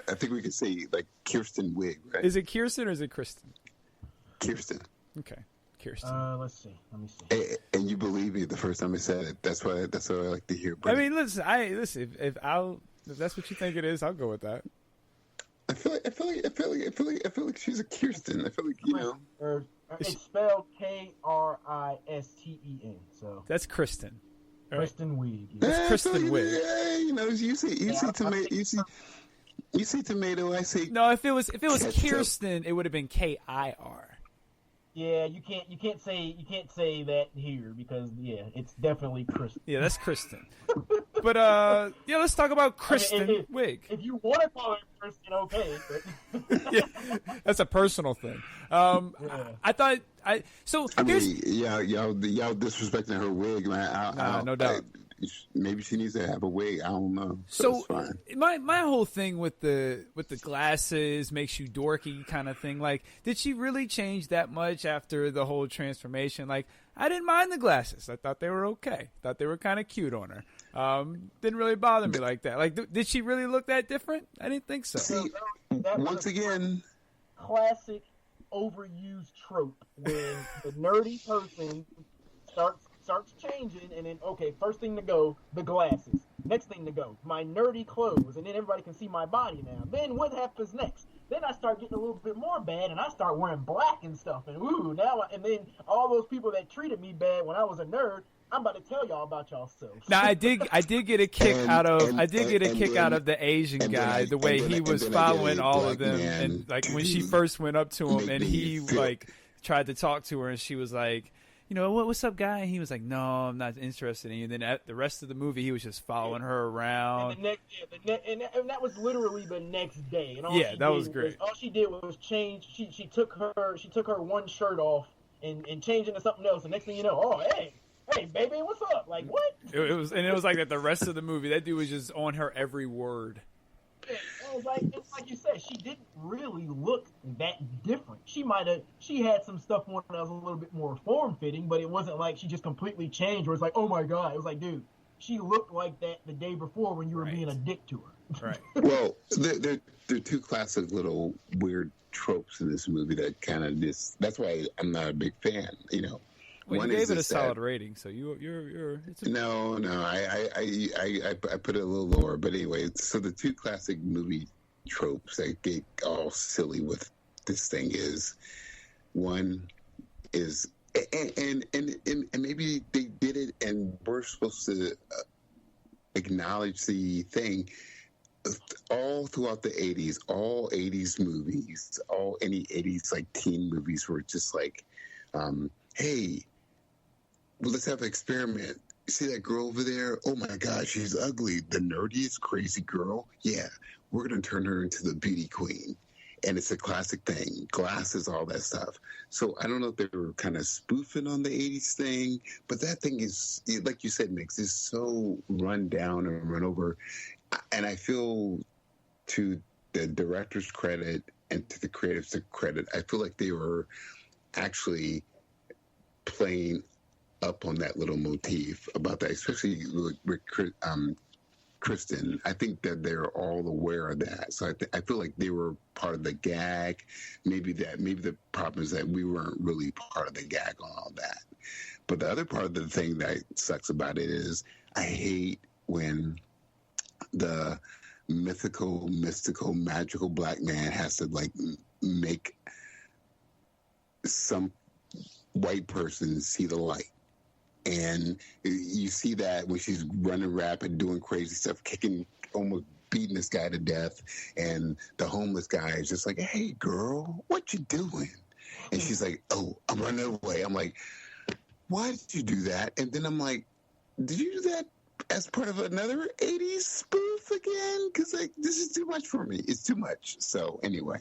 H: I think we could say like Kirsten Wiig, right?
G: Is it Kirsten or is it Kristen?
H: Kirsten.
G: Okay. Kirsten.
I: Let's see. Let me see.
H: And you believe me the first time I said it. That's what I like to hear.
G: I mean, listen. If that's what you think it is, I'll go with that.
H: I feel like she's a Kirsten. I feel like
I: it's spelled Kristen. So
G: that's Kristen.
I: Right? Kristen Wiig.
G: Yeah. That's Kristen Wiig.
H: Yeah, you say tomato. I say
G: no. If it was Kirsten, it would have been K-I-R.
I: Yeah, you can't say that here because it's definitely Kristen.
G: Yeah, that's Kristen. But let's talk about Kristen Wiig.
I: If you want to call her Kristen, okay. But...
G: yeah, that's a personal thing. I thought
H: y'all disrespecting her wig, man.
G: No doubt.
H: Maybe she needs to have a wig. I don't know.
G: So my whole thing with the glasses makes you dorky kind of thing. Like, did she really change that much after the whole transformation? Like, I didn't mind the glasses. I thought they were okay. Thought they were kind of cute on her. Didn't really bother me like that. Like, did she really look that different? I didn't think so.
H: See, once again,
I: classic overused trope when the nerdy person starts changing, and then first thing to go, the glasses. Next thing to go, my nerdy clothes, and then everybody can see my body now. Then what happens next? Then I start getting a little bit more bad, and I start wearing black and stuff. And and then all those people that treated me bad when I was a nerd, I'm about to tell y'all about yourselves.
G: Now I did get a kick out of the Asian guy, the way he was following all of them, and like when she first went up to him and he like tried to talk to her, and she was like, what's up, guy? And he was like, no, I'm not interested in you. And then at the rest of the movie, he was just following her around.
I: And that was literally the next day. And
G: that was great.
I: All she did was change. She took her one shirt off and changed into something else. And next thing you know, hey, baby, what's up? Like, what?
G: It was like that the rest of the movie. That dude was just on her every word.
I: It's like you said, she didn't really look that different. She had some stuff on that was a little bit more form-fitting, but it wasn't like she just completely changed where it's like, oh my God. It was like, dude, she looked like that the day before when you were being a dick to her.
G: Right.
H: Well, there are two classic little weird tropes in this movie that kind of that's why I'm not a big fan,
G: Well, you gave it a solid rating, so you're.
H: No, I put it a little lower, but anyway. So the two classic movie tropes that get all silly with this thing is one is and maybe they did it, and we're supposed to acknowledge the thing. All throughout the 80s, all 80s movies, any 80s like teen movies were just like, hey, well, let's have an experiment. See that girl over there? Oh my gosh, she's ugly. The nerdiest, crazy girl. Yeah, we're going to turn her into the beauty queen. And it's a classic thing. Glasses, all that stuff. So I don't know if they were kind of spoofing on the 80s thing, but that thing is, like you said, Mix, is so run down and run over. And I feel, to the director's credit and to the creatives' credit, I feel like they were actually playing up on that little motif about that, especially with Kristen. I think that they're all aware of that. So I feel like they were part of the gag. Maybe the problem is that we weren't really part of the gag on all that. But the other part of the thing that sucks about it is I hate when the mystical, magical black man has to like make some white person see the light. And you see that when she's running rapid, doing crazy stuff, kicking, almost beating this guy to death. And the homeless guy is just like, hey, girl, what you doing? And she's like, oh, I'm running away. I'm like, why did you do that? And then I'm like, did you do that as part of another 80s spoof again? Because like, this is too much for me. It's too much. So anyway.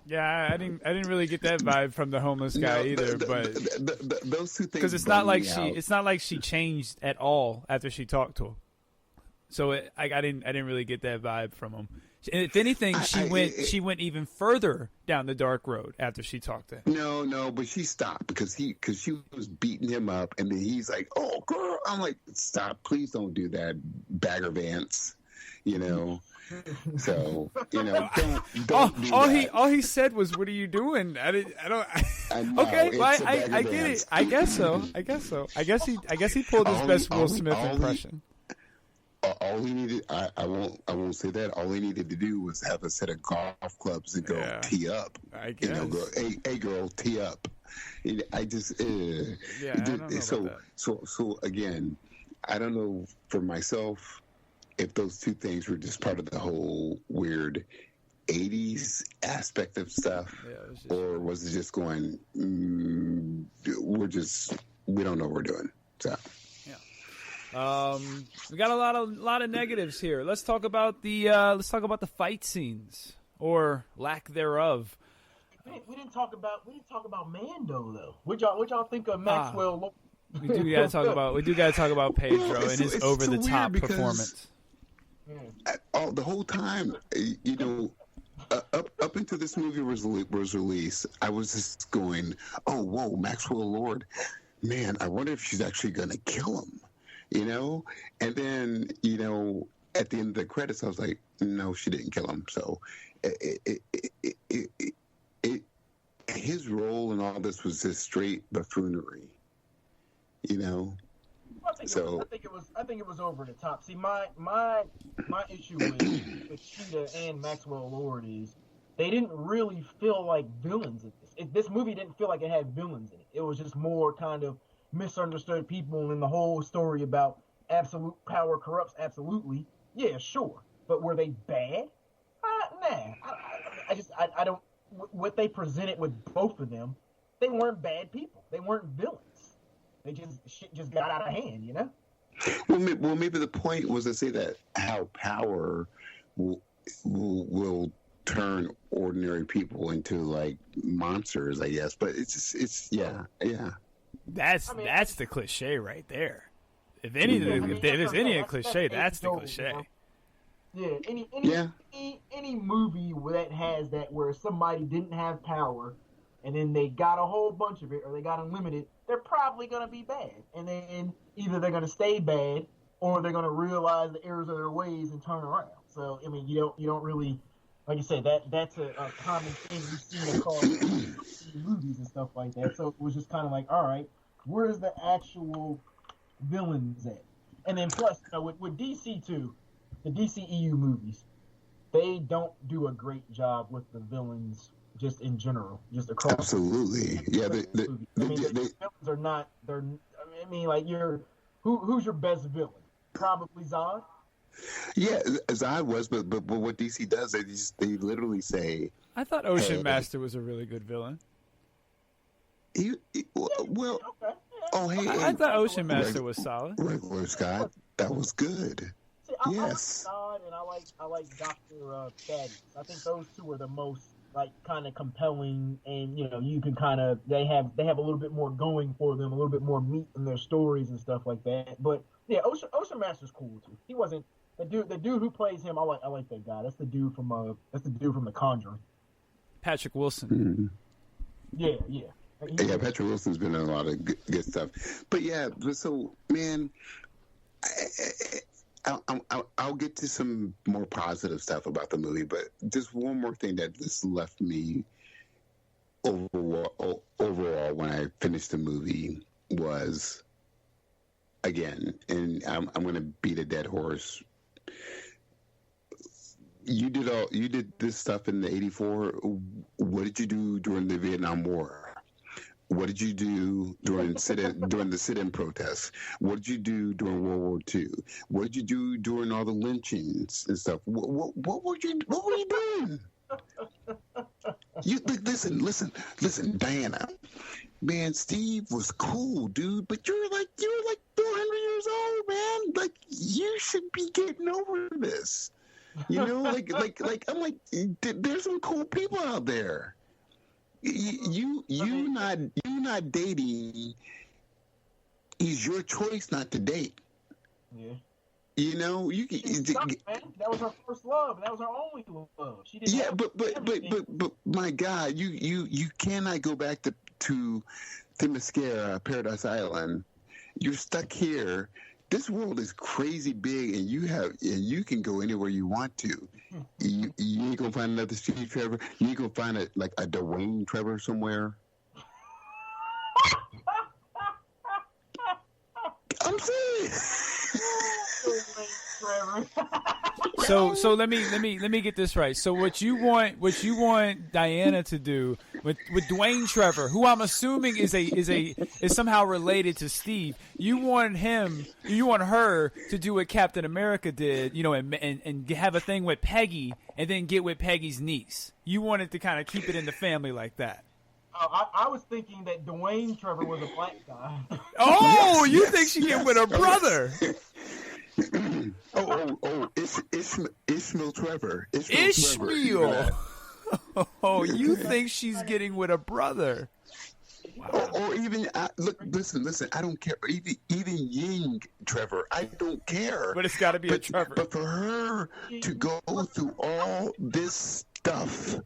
G: Yeah, I didn't really get that vibe from the homeless guy either. But
H: those two things,
G: because it's not like she changed at all after she talked to him. So I didn't really get that vibe from him. If anything, she went even further down the dark road after she talked to him.
H: No, but she stopped because she was beating him up, and then he's like, "Oh, girl," I'm like, "Stop! Please don't do that, Bagger Vance," you know. So don't do that.
G: All he said was, "What are you doing?" I don't.
H: know,
G: okay, well, I get
H: Vance.
G: it. I guess so. I guess he pulled his best Will Smith impression.
H: All he needed, I won't say that. All he needed to do was have a set of golf clubs and go tee up.
G: I guess.
H: Go, hey girl, tee up. I just,
G: I don't know
H: so again, I don't know for myself if those two things were just part of the whole weird 80s aspect of stuff, or was it just going, we don't know what we're doing. So.
G: We got a lot of negatives here. Let's talk about the fight scenes or lack thereof.
I: We didn't talk about Mando though. What y'all think of Maxwell?
G: We do gotta talk about Pedro and his over the top performance.
H: The whole time, up until this movie was released, I was just going, "Oh, whoa, Maxwell Lord, man! I wonder if she's actually gonna kill him." And then, at the end of the credits, I was like, no, she didn't kill him. So his role in all this was just straight buffoonery, I
I: think it was over the top. See, my issue with Cheetah and Maxwell Lord is they didn't really feel like villains in this. This movie didn't feel like it had villains in it. It was just more kind of misunderstood people, and the whole story about absolute power corrupts absolutely. Yeah, sure. But were they bad? Nah. I don't. What they presented with both of them, they weren't bad people. They weren't villains. Shit just got out of hand,
H: Well, maybe the point was to say that how power will turn ordinary people into like monsters, I guess. But it's yeah.
G: That's the cliche right there. If there's any cliche, that's the cliche.
I: Yeah, any movie that has that where somebody didn't have power and then they got a whole bunch of it or they got unlimited, they're probably gonna be bad. And then either they're gonna stay bad or they're gonna realize the errors of their ways and turn around. So you don't really like you said, that's a common thing we've seen across movies and stuff like that. So it was just kind of like, all right, where's the actual villains at? And then plus, with DC too, the DCEU movies, they don't do a great job with the villains just in general, just across.
H: Absolutely, yeah.
I: The villains are not. Like who's your best villain? Probably Zod.
H: Yeah, Zod was, but what DC does, they literally say.
G: I thought Ocean Master was a really good villain.
H: Well. Okay. Oh, hey,
G: I thought Ocean Master was solid.
H: Regular Scott, that was good.
I: See, yes. I like Zod and I like Dr. Thaddeus. I think those two are the most kind of compelling, and you can kind of they have a little bit more going for them, a little bit more meat in their stories and stuff like that. But yeah, Ocean Master's cool too. He wasn't the dude who plays him. I like that guy. That's the dude from The Conjuring.
G: Patrick Wilson.
H: Mm-hmm. Yeah. Yeah, Patrick Wilson's been in a lot of good stuff. But yeah, so man, I'll get to some more positive stuff about the movie, but just one more thing that just left me overall when I finished the movie was, again, and I'm going to beat a dead horse. You did this stuff in the '84. What did you do during the Vietnam War? What did you do during the sit-in protests? What did you do during World War II? What did you do during all the lynchings and stuff? What were you doing? Listen, Diana. Man, Steve was cool, dude, but you're like 400 years old, man. Like, you should be getting over this. I'm like, there's some cool people out there. You not dating is your choice not to date.
I: Yeah.
H: You can.
I: That was her first love. That was her only love. She didn't.
H: Yeah, but my God, you cannot go back to Themyscira, Paradise Island. You're stuck here. This world is crazy big, and you can go anywhere you want to. You ain't gonna find another Steve Trevor. You ain't gonna find a Dwayne Trevor somewhere. I'm serious.
G: So let me get this right. So what you want Diana to do with Dwayne Trevor, who I'm assuming is somehow related to Steve. You want her to do what Captain America did, and have a thing with Peggy, and then get with Peggy's niece. You wanted to kind of keep it in the family like that.
I: I was thinking that Dwayne Trevor was a black guy.
G: Oh, you think she get with her brother?
H: Ishmael Trevor.
G: Ishmael. Oh, you think she's getting with a brother?
H: Wow. Or even listen. I don't care. Even Ying Trevor, I don't care.
G: But it's got to be a Trevor.
H: But for her to go through all this stuff,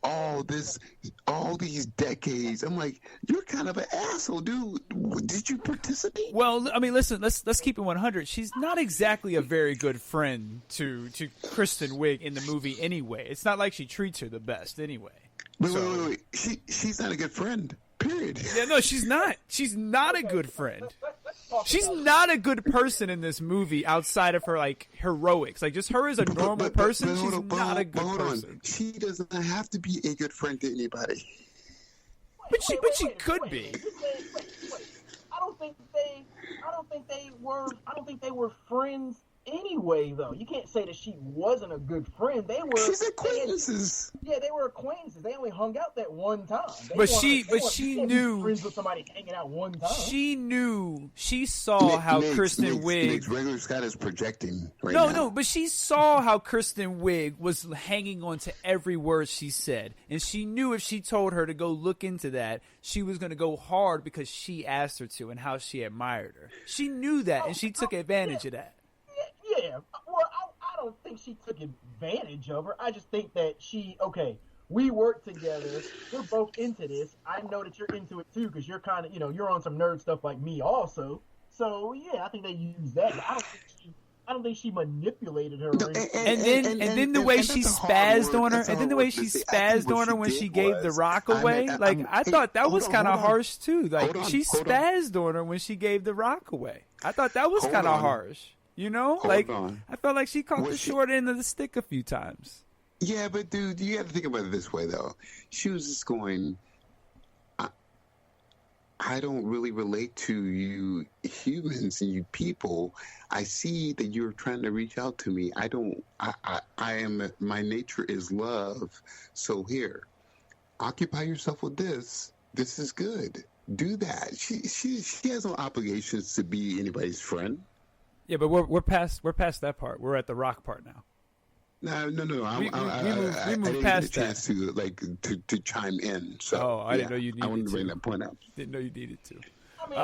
H: all these decades, I'm like, you're kind of an asshole, dude. Did you participate?
G: Well, I mean, listen, let's keep it 100. She's not exactly a very good friend to Kristen Wiig in the movie anyway. It's not like she treats her the best anyway.
H: Wait. She's not a good friend. Period.
G: Yeah, no, she's not. She's not a good friend. She's not a good person in this movie outside of her heroics. Like, just her as a normal person, she's not a good person.
H: She doesn't have to be a good friend to anybody.
G: But she could be.
I: I don't think they were friends anyway, though. You can't say that she wasn't a good friend.
H: She's acquaintances.
I: They were acquaintances. They only hung out that one time.
G: She knew.
I: Friends with somebody hanging out one time.
G: She knew. She saw how Kristen Wiig.
H: Regular Scott is projecting right now.
G: No, but she saw how Kristen Wiig was hanging on to every word she said, and she knew if she told her to go look into that, she was going to go hard because she asked her to, and how she admired her. She knew that, and she took advantage of that.
I: Yeah, well, I don't think she took advantage of her. I just think that we work together. We're both into this. I know that you're into it too because you're kind of, you're on some nerd stuff like me also. So yeah, I think they use that. But I don't think she manipulated her.
G: And then the way she spazzed on her, and then the way she spazzed on her when she gave the rock away, I thought that was kind of harsh too. Like she spazzed on her when she gave the rock away. I thought that was kind of harsh. You know, I felt like she caught the short end of the stick a few times.
H: Yeah, but dude, you got to think about it this way though. She was just going, I don't really relate to you humans and you people. I see that you're trying to reach out to me. My nature is love. So here, occupy yourself with this. This is good. Do that. She has no obligations to be anybody's friend.
G: Yeah, but we're past that part. We're at the rock part now.
H: No.
G: We moved past
H: that. To chime in. So
G: I didn't know you needed to.
H: I wanted to bring that point up.
G: Didn't know you needed to.
I: I mean,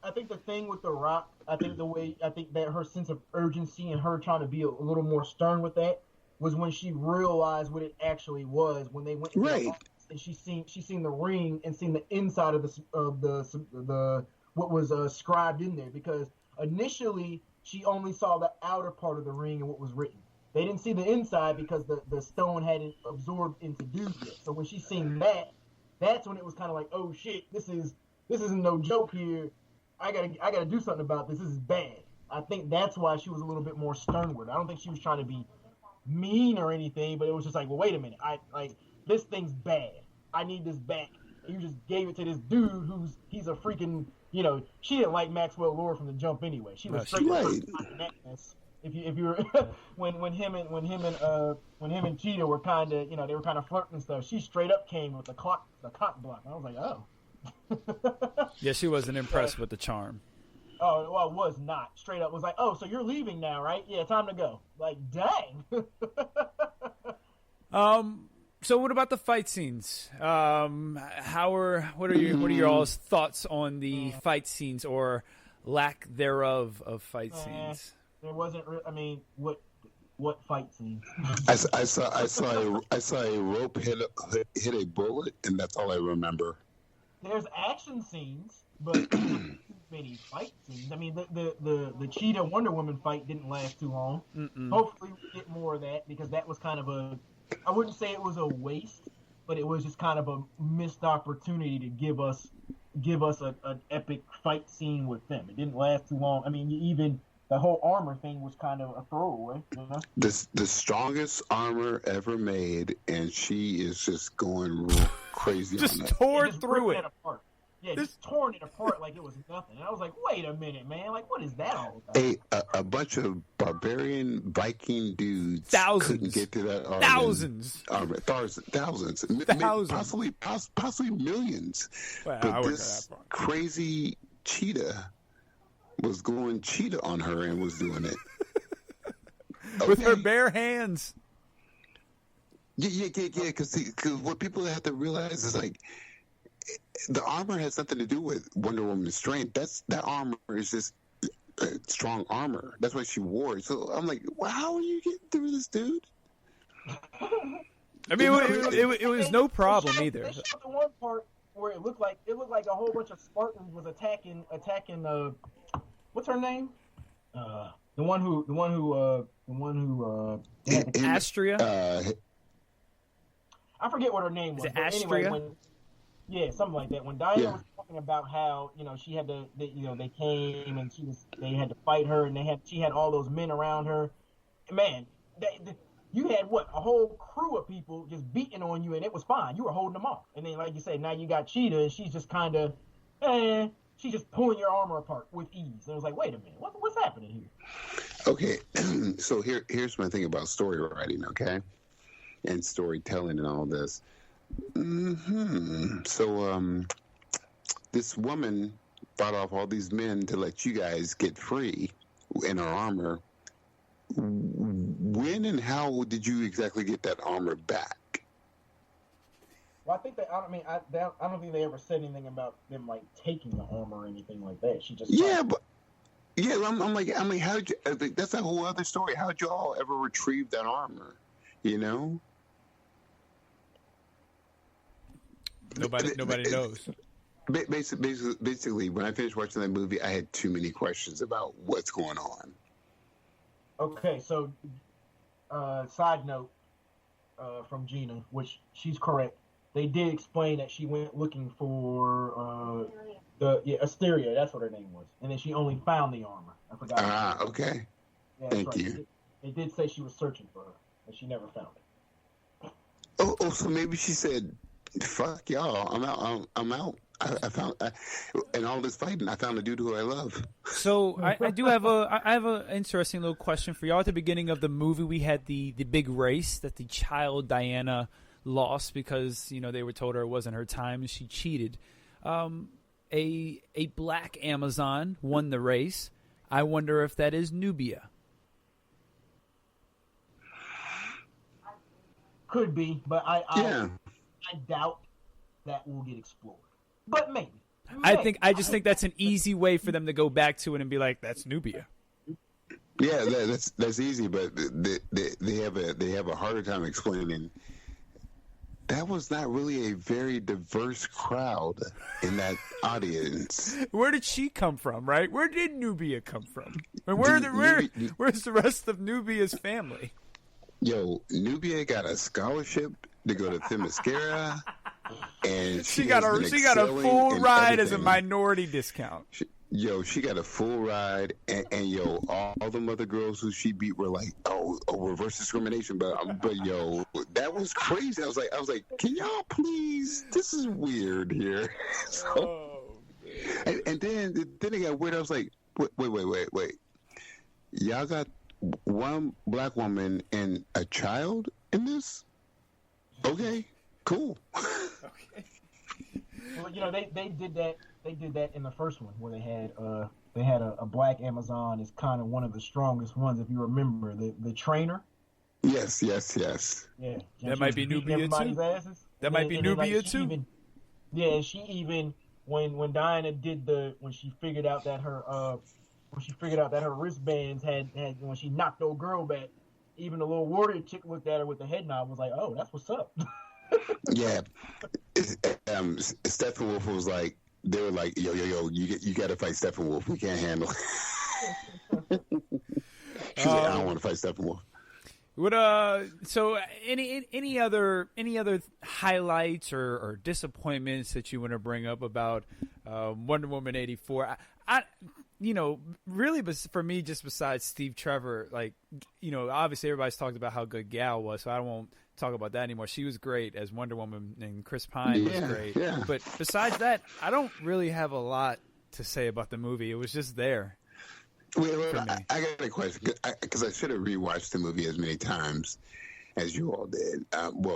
I: I think the thing with the rock, I think that her sense of urgency and her trying to be a little more stern with that was when she realized what it actually was when they went to the office and she seen the ring and seen the inside of the what was scribed in there, because initially she only saw the outer part of the ring and what was written. They didn't see the inside because the stone hadn't absorbed into dude yet. So when she seen that, that's when it was kind of like, oh shit, this isn't no joke here. I gotta do something about this. This is bad. I think that's why she was a little bit more stern with it. I don't think she was trying to be mean or anything, but it was just like, well, wait a minute. This thing's bad. I need this back. You just gave it to this dude he's a freaking, she didn't like Maxwell Lord from the jump anyway. She was straight madness. If you were when him and Cheetah were kind of, they were kind of flirting and stuff, she straight up came with the cock block. I was like, oh.
G: Yeah, she wasn't impressed with the charm.
I: Oh, well, I was not. Straight up was like, oh, so you're leaving now, right? Yeah, time to go. Like, dang.
G: So what about the fight scenes? What are your all's thoughts on the fight scenes or lack thereof of fight scenes?
I: There wasn't. What fight scenes?
H: I saw a rope hit a bullet, and that's all I remember.
I: There's action scenes, but too many fight scenes. I mean, the Cheetah Wonder Woman fight didn't last too long. Hopefully, we get more of that, because that was kind of I wouldn't say it was a waste, but it was just kind of a missed opportunity to give us an epic fight scene with them. It didn't last too long. I mean, even the whole armor thing was kind of a throwaway.
H: The strongest armor ever made, and she is just going real crazy.
G: Just tore through it.
I: Apart. Yeah, just torn it apart like it was nothing. And I was like, wait a minute, man. Like, what is that all about?
H: A bunch of barbarian Viking dudes couldn't get to that armor.
G: Thousands.
H: Possibly millions.
G: Well,
H: but this crazy cheetah was going cheetah on her and was doing it.
G: With her bare hands.
H: Yeah, because what people have to realize is, like, the armor has nothing to do with Wonder Woman's strength. That armor is just strong armor. That's why she wore it. So I'm like, well, how are you getting through this, dude?
G: I mean, it was no problem either.
I: They showed the one part where it looked like a whole bunch of Spartans was attacking. What's her name? The one who
G: Astria.
I: I forget what her name was.
G: Is it Astria?
I: Anyway, yeah, something like that. When Diana was talking about how, she had to, they came and they had to fight her, and she had all those men around her. Man, you had a whole crew of people just beating on you, and it was fine. You were holding them off. And then, like you said, now you got Cheetah, and she's just kind of, she's just pulling your armor apart with ease. And it was like, wait a minute, what's happening here?
H: Okay, so here's my thing about story writing, okay, and storytelling and all this. So, this woman fought off all these men to let you guys get free in her armor. When and how did you exactly get that armor back?
I: Well, I think I don't think they ever said anything about them like taking the armor or anything like that. She just
H: I'm like, how did you? That's a whole other story. How did you all ever retrieve that armor?
G: Nobody knows.
H: basically, when I finished watching that movie, I had too many questions about what's going on.
I: Okay, so side note from Gina, which she's correct. They did explain that she went looking for Asteria. That's what her name was, and then she only found the armor. I forgot.
H: Ah, okay.
I: Yeah,
H: Thank you.
I: They did say she was searching for her, and she never found it.
H: Oh, so maybe she said, "Fuck y'all, I'm out. I found in all this fighting, I found a dude who I love."
G: So I do have an interesting little question for y'all. At the beginning of the movie, we had the big race that the child Diana lost because they were told her it wasn't her time and she cheated. A black Amazon won the race. I wonder if that is Nubia.
I: Could be, but I doubt that will get explored. But maybe.
G: I just think that's an easy way for them to go back to it and be like, that's Nubia.
H: Yeah, that's easy, but they have a harder time explaining. That was not really a very diverse crowd in that audience.
G: Where did she come from, right? Where did Nubia come from? And where's the rest of Nubia's family?
H: Yo, Nubia got a scholarship to go to Themyscira, and she got
G: a full ride as a minority discount.
H: She got a full ride, and all the other girls who she beat were like, oh, reverse discrimination, but yo, that was crazy. I was like, can y'all please? This is weird here. And then it got weird. I was like, wait, y'all got one black woman and a child in this? Okay, cool.
G: Okay.
I: Well, they did that. They did that in the first one where they had a black Amazon is kind of one of the strongest ones, if you remember the trainer.
H: Yes. Yeah,
G: that might be Nubia too. That might be Nubia too.
I: She even when Diana did when she figured out that her wristbands had when she knocked old girl back, even the little warrior chick looked at her with the head nod, was like, oh, that's what's up.
H: Yeah. Steppenwolf was like, they were like, yo, you got to fight Steppenwolf. We can't handle it. She's like, I don't want to fight Steppenwolf.
G: So any other highlights or disappointments that you want to bring up about Wonder Woman 84? I really, for me, just besides Steve Trevor, obviously everybody's talked about how good Gal was, so I won't talk about that anymore. She was great as Wonder Woman, and Chris Pine was great. Yeah. But besides that, I don't really have a lot to say about the movie. It was just there.
H: Wait, I got a question, because I should have rewatched the movie as many times as you all did. I only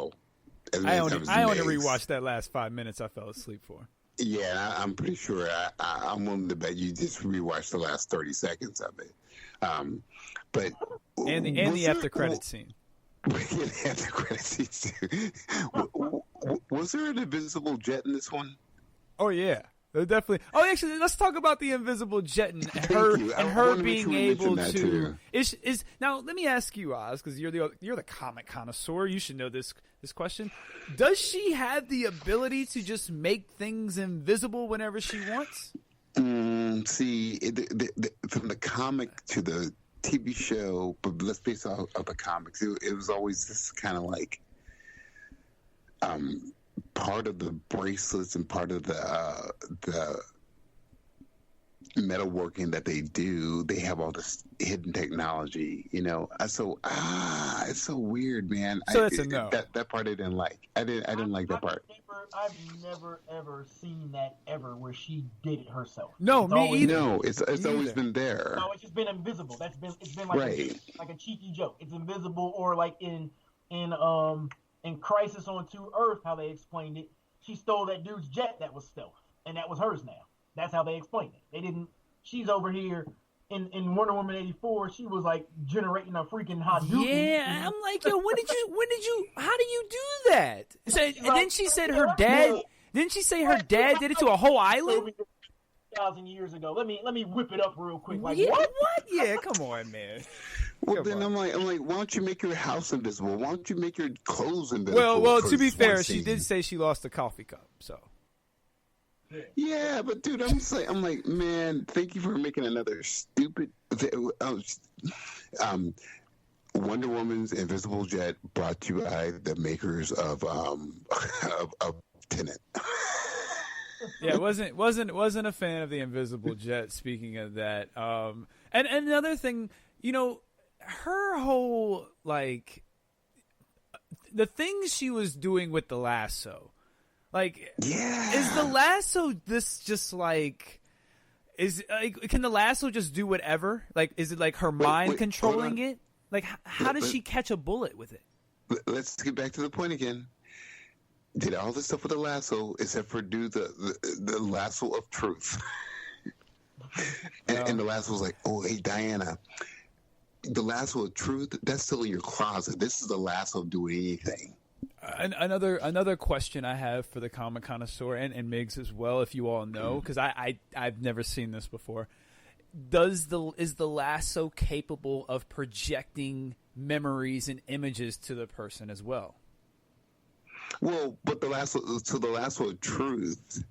G: rewatched that last 5 minutes I fell asleep for.
H: Yeah, I'm pretty sure. I'm willing to bet you just rewatched the last 30 seconds of it. But
G: the after credit scene.
H: After credit scene too. Was there an invisible jet in this one?
G: Oh yeah. Definitely. Oh, actually, let's talk about the invisible jet and her being able to. Now, let me ask you, Oz, because you're the comic connoisseur. You should know this question. Does she have the ability to just make things invisible whenever she wants?
H: See, from the comic to the TV show, but let's base it off of the comics. It was always this kind of like part of the bracelets and part of the metalworking that they do. They have all this hidden technology, So it's so weird, man.
G: So that's a no.
H: That part I didn't like. I didn't like that part.
I: I've never ever seen that ever where she did it herself.
G: No, me either.
H: No, it's always been there.
I: No, it's just been invisible. It's been like
H: right.
I: like a cheeky joke. It's invisible, or like in Crisis on 2 Earth, how they explained it. She stole that dude's jet that was stealth, and that was hers now. That's how they explained it. They didn't. She's over here in Wonder Woman 84. She was like generating a freaking Hadouken.
G: Yeah, I'm like, yo, when did you? How do you do that? And then she said her dad. Didn't she say her dad did it to a whole island?
I: 1,000 years ago. Let me whip it up real quick. Like
G: yeah,
I: what?
G: Yeah, come on, man.
H: Well, then I'm like, why don't you make your house invisible? Why don't you make your clothes invisible?
G: Well, to be fair, she did say she lost a coffee cup, so.
H: Yeah, but dude, I'm like, man, thank you for making another stupid. Wonder Woman's Invisible Jet brought to you by the makers of Tenet.
G: Yeah, wasn't a fan of the Invisible Jet. Speaking of that, and another thing, her whole like the things she was doing with the lasso. Like, is the lasso this just like, can the lasso just do whatever? Like, is it like her mind controlling it? Like, how does she catch a bullet with it?
H: Let's get back to the point again. Did all this stuff with the lasso except for do the lasso of truth. and the lasso was like, oh, hey, Diana, the lasso of truth, that's still in your closet. This is the lasso of doing anything.
G: Another question I have for the comic connoisseur and Migs as well, if you all know, because I've never seen this before. Is the lasso capable of projecting memories and images to the person as well?
H: Well, but the lasso of truth,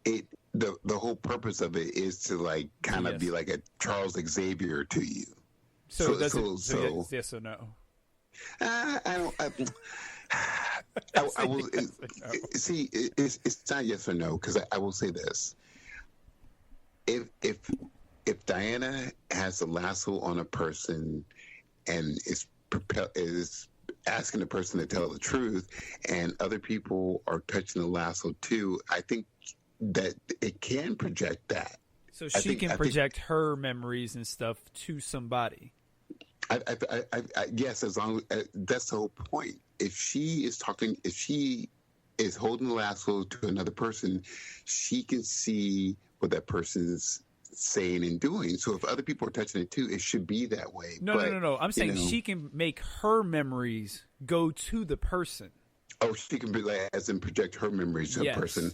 H: the whole purpose of it is to like kind of be like a Charles Xavier to you.
G: So yes or no?
H: I will see. It's not yes or no, because I will say this: if Diana has a lasso on a person and is asking the person to tell the truth, and other people are touching the lasso too, I think that it can project that.
G: So she can project her memories and stuff to somebody.
H: Yes, as long as that's the whole point. If she is holding the lasso to another person, she can see what that person's saying and doing. So if other people are touching it too, it should be that way.
G: No. I'm saying she can make her memories go to the person.
H: Oh, she can be like, as in project her memories to the person.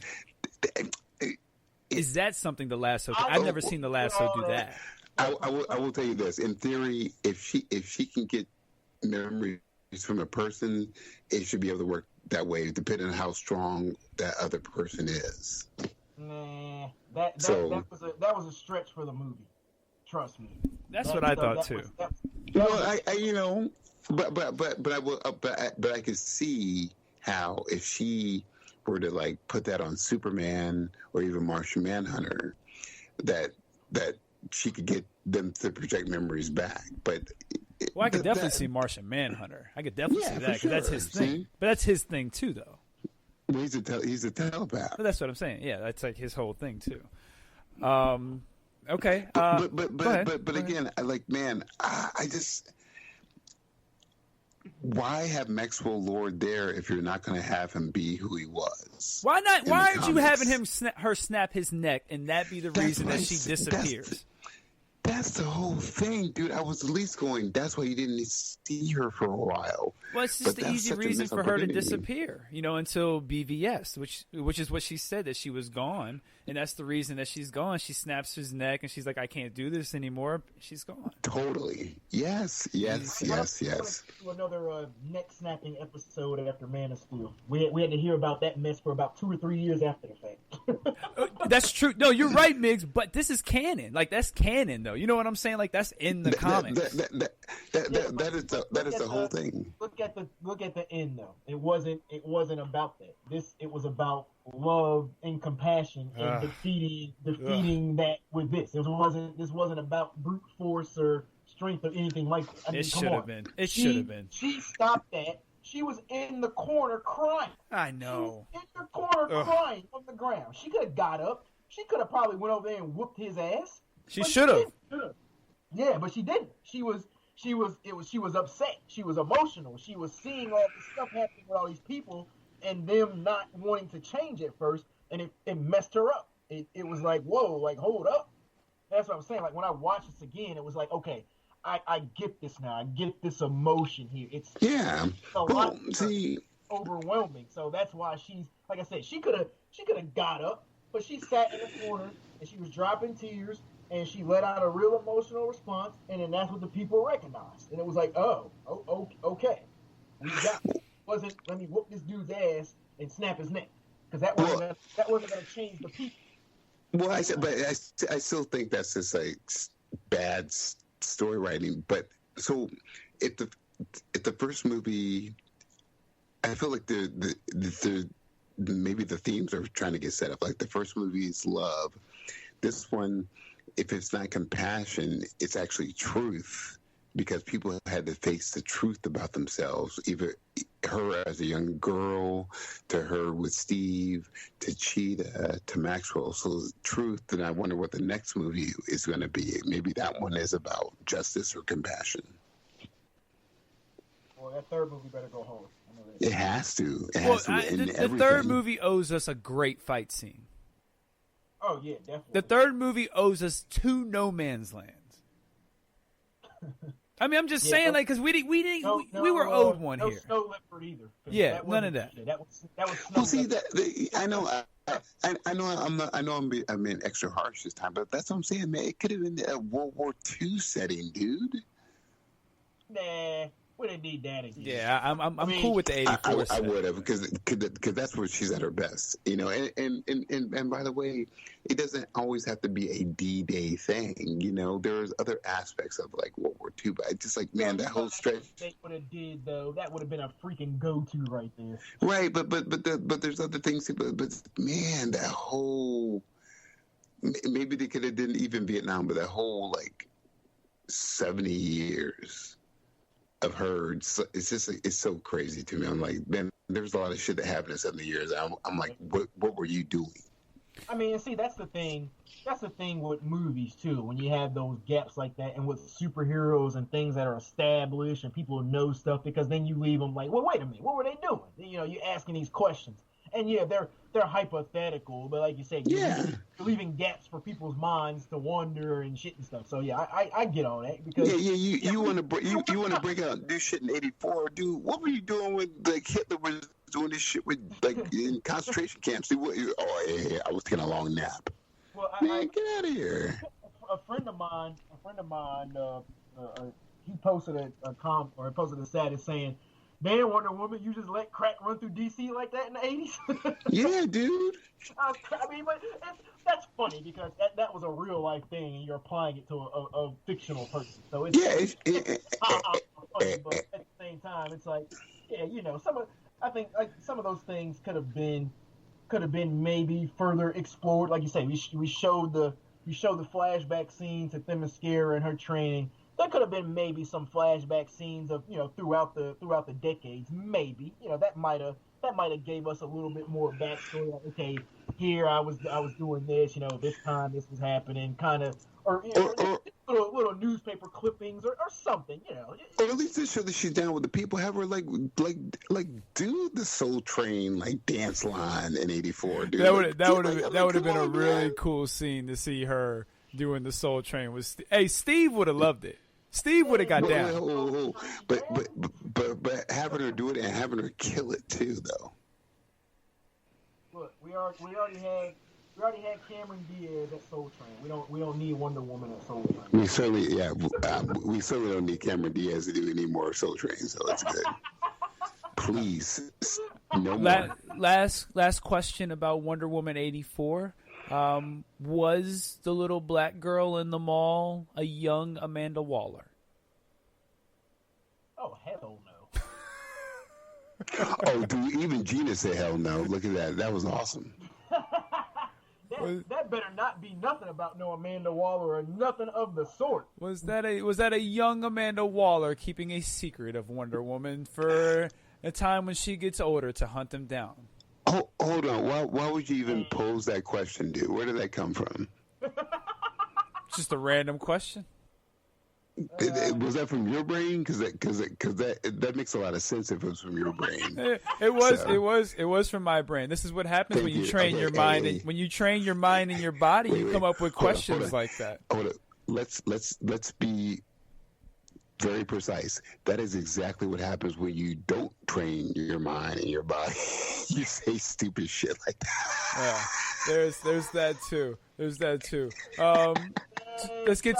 G: Is that something the lasso? I've never seen the lasso do that.
H: I will tell you this. In theory, if she can get memories from a person, it should be able to work that way, depending on how strong that other person is.
I: Nah, that was a stretch for the movie. Trust me.
G: That's what I thought too.
H: Well, but I could see how if she were to like put that on Superman or even Martian Manhunter, that she could get them to project memories back. But
G: I could definitely see Martian Manhunter. I could definitely see that because that's his thing.
H: See?
G: But that's his thing too, though.
H: Well, he's a telepath.
G: But that's what I'm saying. Yeah, that's like his whole thing too. Okay.
H: But again, I just. Why have Maxwell Lord there if you're not going to have him be who he was?
G: Why not? Why aren't you having him snap his neck and that be the reason that she disappears?
H: That's the whole thing, dude. I was at least going, that's why you didn't see her for a while.
G: Well, it's just the easy reason for her to disappear, until BVS, which is what she said, that she was gone. And that's the reason that she's gone. She snaps his neck and she's like, I can't do this anymore. She's gone.
H: Totally. Yes.
I: Another neck snapping episode after Man of Steel. We had to hear about that mess for about 2 or 3 years after the fact.
G: That's true. No, you're right, Migs, but this is canon. Like, that's canon, though. You know what I'm saying? Like, that's in the comics.
H: That is the whole thing.
I: Look at the end, though. It wasn't about that. It was about love and compassion and defeating that with this. This wasn't about brute force or strength or anything like that. I mean,
G: it should have been. It should have been.
I: She stopped that. She was in the corner crying.
G: I know.
I: She was in the corner crying on the ground. She could have got up. She could have probably went over there and whooped his ass.
G: She should have.
I: Yeah, but she didn't. She was upset. She was emotional. She was seeing all this stuff happening with all these people and them not wanting to change at first, and it messed her up. It was like, whoa, like, hold up. That's what I'm saying. Like, when I watched this again, it was like, okay, I get this now. I get this emotion here. It's a lot overwhelming. So that's why she's, like I said, she could have got up, but she sat in the corner and she was dropping tears and she let out a real emotional response, and then that's what the people recognized. And it was like, oh, okay, we got it. Wasn't let me whoop this dude's ass and snap his neck. because that wasn't going to change the people.
H: Well, I still think that's just like bad story writing. But so if the first movie, I feel like the maybe the themes are trying to get set up. Like the first movie is love. This one, if it's not compassion, it's actually truth, because people had to face the truth about themselves, either her as a young girl, to her with Steve, to Cheetah, to Maxwell. So truth, and I wonder what the next movie is going to be. Maybe that one is about justice or compassion.
I: Well, that third movie better go hard.
H: It has to.
G: The third movie owes us a great fight scene.
I: Oh yeah, definitely.
G: The third movie owes us 2 No Man's Lands. I mean, I'm just saying, like, because we were owed one here.
I: No Snow Leopard either.
G: Yeah, none of that.
I: That was
H: well, see that I know I'm being extra harsh this time, but that's what I'm saying, man. It could have been a World War II setting, dude.
I: Nah. We didn't need that again.
G: Yeah, I'm cool with the 84.
H: I would have, because that's where she's at her best, you know. And by the way, it doesn't always have to be a D-Day thing, you know. There's other aspects of like World War II, but I just like, man, that whole stretch.
I: They would have did though. That would have been a freaking go-to right there.
H: Right, but there's other things. But man, that whole, maybe they could have done even Vietnam, but that whole like 70 years of her, it's just, it's so crazy to me. I'm like, man, there's a lot of shit that happened in 70 years. I'm like, what were you doing?
I: I mean, see, that's the thing. That's the thing with movies too. When you have those gaps like that, and with superheroes and things that are established and people know stuff, because then you leave them like, well, wait a minute, what were they doing? You know, you're asking these questions, and yeah, they're hypothetical, but like you said, you're leaving gaps for people's minds to wonder and shit and stuff. So yeah, I get all that, because
H: you want to bring out this shit in '84, dude. What were you doing with like Hitler was doing this shit with like in concentration camps? I was taking a long nap.
I: Well,
H: man, get out of here.
I: A friend of mine, he posted a status saying, "Man, Wonder Woman, you just let crack run through DC like that in the '80s?"
H: Yeah, dude.
I: I mean, but that's funny, because that was a real life thing, and you're applying it to a fictional person. So it's funny, but at the same time, it's like, yeah, you know, I think some of those things could have been maybe further explored. Like you say, we showed the flashback scenes of Themyscira and her training. There could have been maybe some flashback scenes of, you know, throughout the decades. Maybe, you know, that might have gave us a little bit more backstory. Like, okay, here I was doing this, you know, this time this was happening, kind of, or you know, little newspaper clippings or something, you know.
H: Or at least to show that she's down with the people. Have her like do the Soul Train like dance line in '84, dude.
G: That would have been a really cool scene to see her doing the Soul Train with. Steve would have loved it. Steve would have got down.
H: But having her do it and having her kill it too, though.
I: Look, we already had Cameron Diaz at Soul Train. We don't need Wonder Woman at Soul Train.
H: We certainly don't need Cameron Diaz to do any more Soul Train, so that's good. Please, no more.
G: Last question about Wonder Woman 84. Was the little black girl in the mall a young Amanda Waller?
I: Oh, hell no.
H: Oh, dude, even Gina said hell no. Look at that. That was awesome.
I: That better not be nothing about no Amanda Waller or nothing of the sort.
G: Was that a young Amanda Waller keeping a secret of Wonder Woman for a time when she gets older to hunt them down?
H: Oh, hold on. Why would you even pose that question, dude? Where did that come from?
G: Just a random question.
H: Was that from your brain? Because that makes a lot of sense if it was from your brain.
G: It was from my brain. This is what happens when you train your mind. And when you train your mind and your body, you come up with questions like that.
H: Hold on. Let's be very precise. That is exactly what happens when you don't train your mind and your body. You say stupid shit like that.
G: Yeah, there's that too. Let's get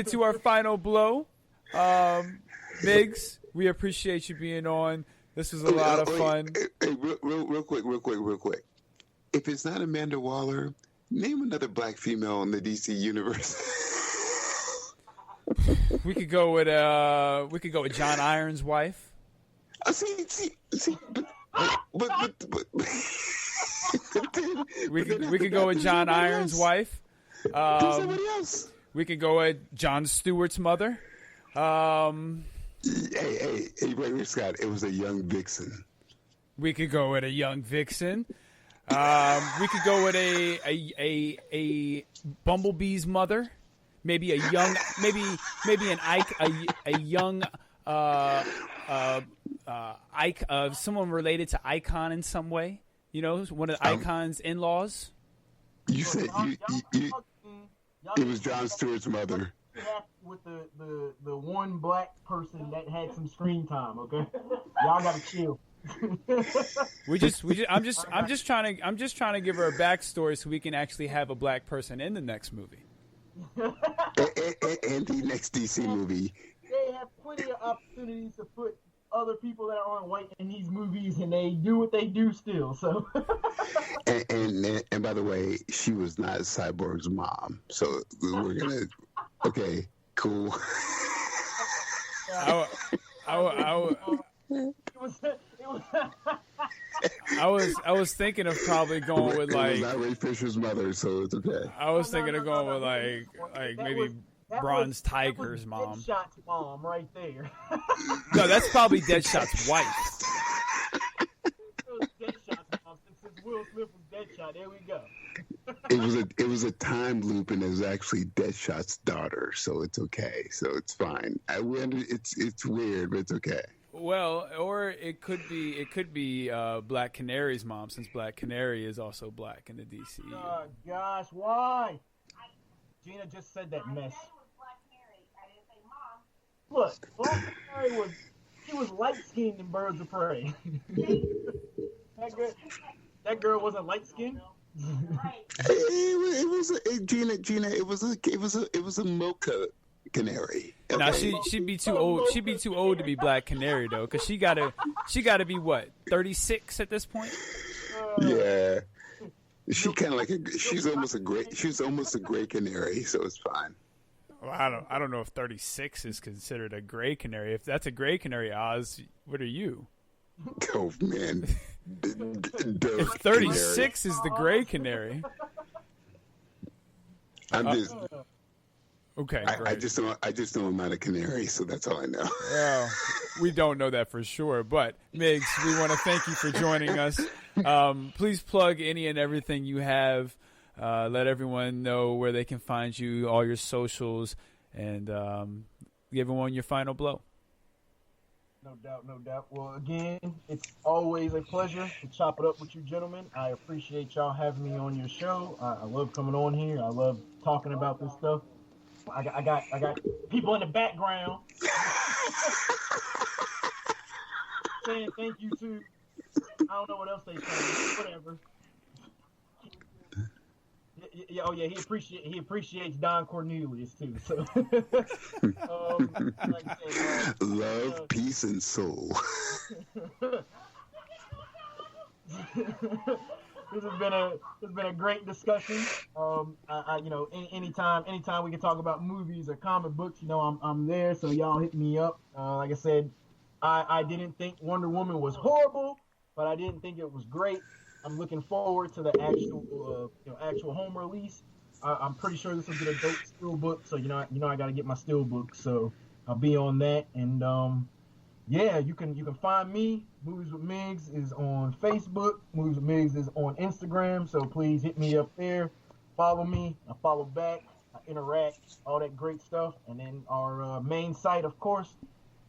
G: to our final blow. Migs, we appreciate you being on. This was a lot of fun.
H: Hey, real quick. If it's not Amanda Waller, name another black female in the DC universe.
G: We could go with John Iron's wife.
H: See, but
G: we could go with John Iron's wife.
H: Somebody else.
G: We could go with Jon Stewart's mother.
H: Hey, Ray Scott. It was a young Vixen.
G: We could go with a young Vixen. We could go with a Bumblebee's mother. Maybe a young, maybe an Ike, a young Ike, someone related to Icon in some way. You know, one of the Icon's in-laws.
H: You said it was Jon Stewart's mother.
I: With the one black person that had some screen time, okay? Y'all gotta chill.
G: I'm just trying to give her a backstory so we can actually have a black person in the next movie.
H: and the next DC movie.
I: They have plenty of opportunities to put other people that aren't white in these movies, and they do what they do still. So. and by the way, she was not Cyborg's mom, so we're gonna. Okay, cool.
G: I was thinking of probably going with like.
H: It was not Ray Fisher's mother, so it's okay.
G: I was thinking of going with like maybe Bronze Tiger's mom.
I: Deadshot's mom, right there.
G: No, that's probably Deadshot's wife.
I: Deadshot's mom, since Will Smith was Deadshot. There we go.
H: It was a time loop, and it was actually Deadshot's daughter, so it's okay. So it's fine. It's weird, but it's okay.
G: Well, or it could be Black Canary's mom, since Black Canary is also black in the DC.
I: Oh gosh, why? Gina just said that mess. Look, Black Canary was light skinned in Birds of Prey. that girl wasn't light skinned.
H: Gina. It was a mocha canary. Okay.
G: Now she'd be too old. She'd be too old to be Black Canary though, because she gotta be what, 36 at this point.
H: Yeah, she kind of like she's almost a gray canary, so it's fine.
G: Well, I don't know if 36 is considered a gray canary. If that's a gray canary, Oz, what are you?
H: Oh man.
G: If 36 is the gray canary,
H: I'm just
G: okay.
H: I just know I'm not a canary, so that's all I know.
G: Well, we don't know that for sure, but Migs, we want to thank you for joining us. Please plug any and everything you have. Let everyone know where they can find you, all your socials, and give everyone your final blow.
I: No doubt. Well, again, it's always a pleasure to chop it up with you gentlemen. I appreciate y'all having me on your show. I love coming on here. I love talking about this stuff. I got people in the background saying thank you to. I don't know what else they say. Whatever. Yeah, he appreciates Don Cornelius too. So, like I said,
H: love, peace, and soul.
I: This has been a great discussion. Anytime we can talk about movies or comic books, I'm there. So y'all hit me up. Like I said, I didn't think Wonder Woman was horrible, but I didn't think it was great. I'm looking forward to the actual home release. I'm pretty sure this will get a dope still book. So I got to get my still book. So I'll be on that. And you can find me. Movies with Migs is on Facebook. Movies with Migs is on Instagram. So please hit me up there. Follow me. I follow back. I interact. All that great stuff. And then our main site, of course,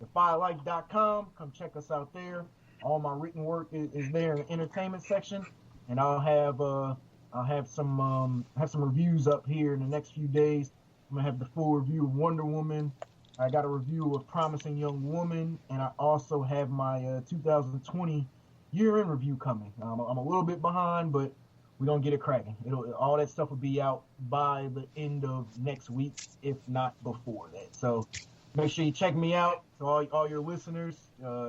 I: thefirelife.com. Come check us out there. All my written work is there in the entertainment section, and I'll have some reviews up here in the next few days. I'm gonna have the full review of Wonder Woman. I got a review of Promising Young Woman, and I also have my 2020 year-end review coming. I'm a little bit behind, but we're gonna get it cracking. All that stuff will be out by the end of next week, if not before that. So Make sure you check me out. To all your listeners,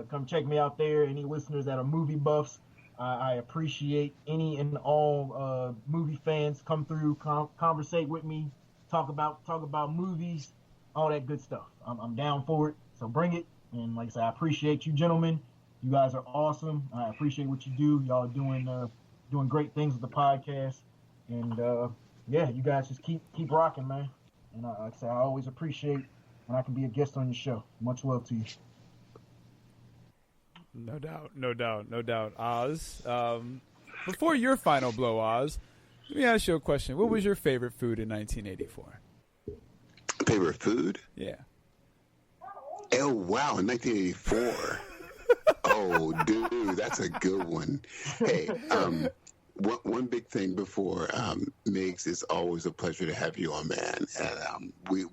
I: come check me out there. Any listeners that are movie buffs, I appreciate any and all movie fans. Come through, conversate with me, talk about movies, all that good stuff. I'm down for it. So bring it. And like I said, I appreciate you, gentlemen. You guys are awesome. I appreciate what you do. Y'all are doing great things with the podcast. And yeah, you guys just keep rocking, man. And like I said, I always appreciate when I can be a guest on your show. Much love to you.
G: No doubt. Oz, before your final blow, Oz, let me ask you a question. What was your favorite food in 1984?
H: Favorite food?
G: Yeah.
H: Oh, wow, in 1984. Oh, dude, that's a good one. Hey, one big thing before Migs, it's always a pleasure to have you on, man. And we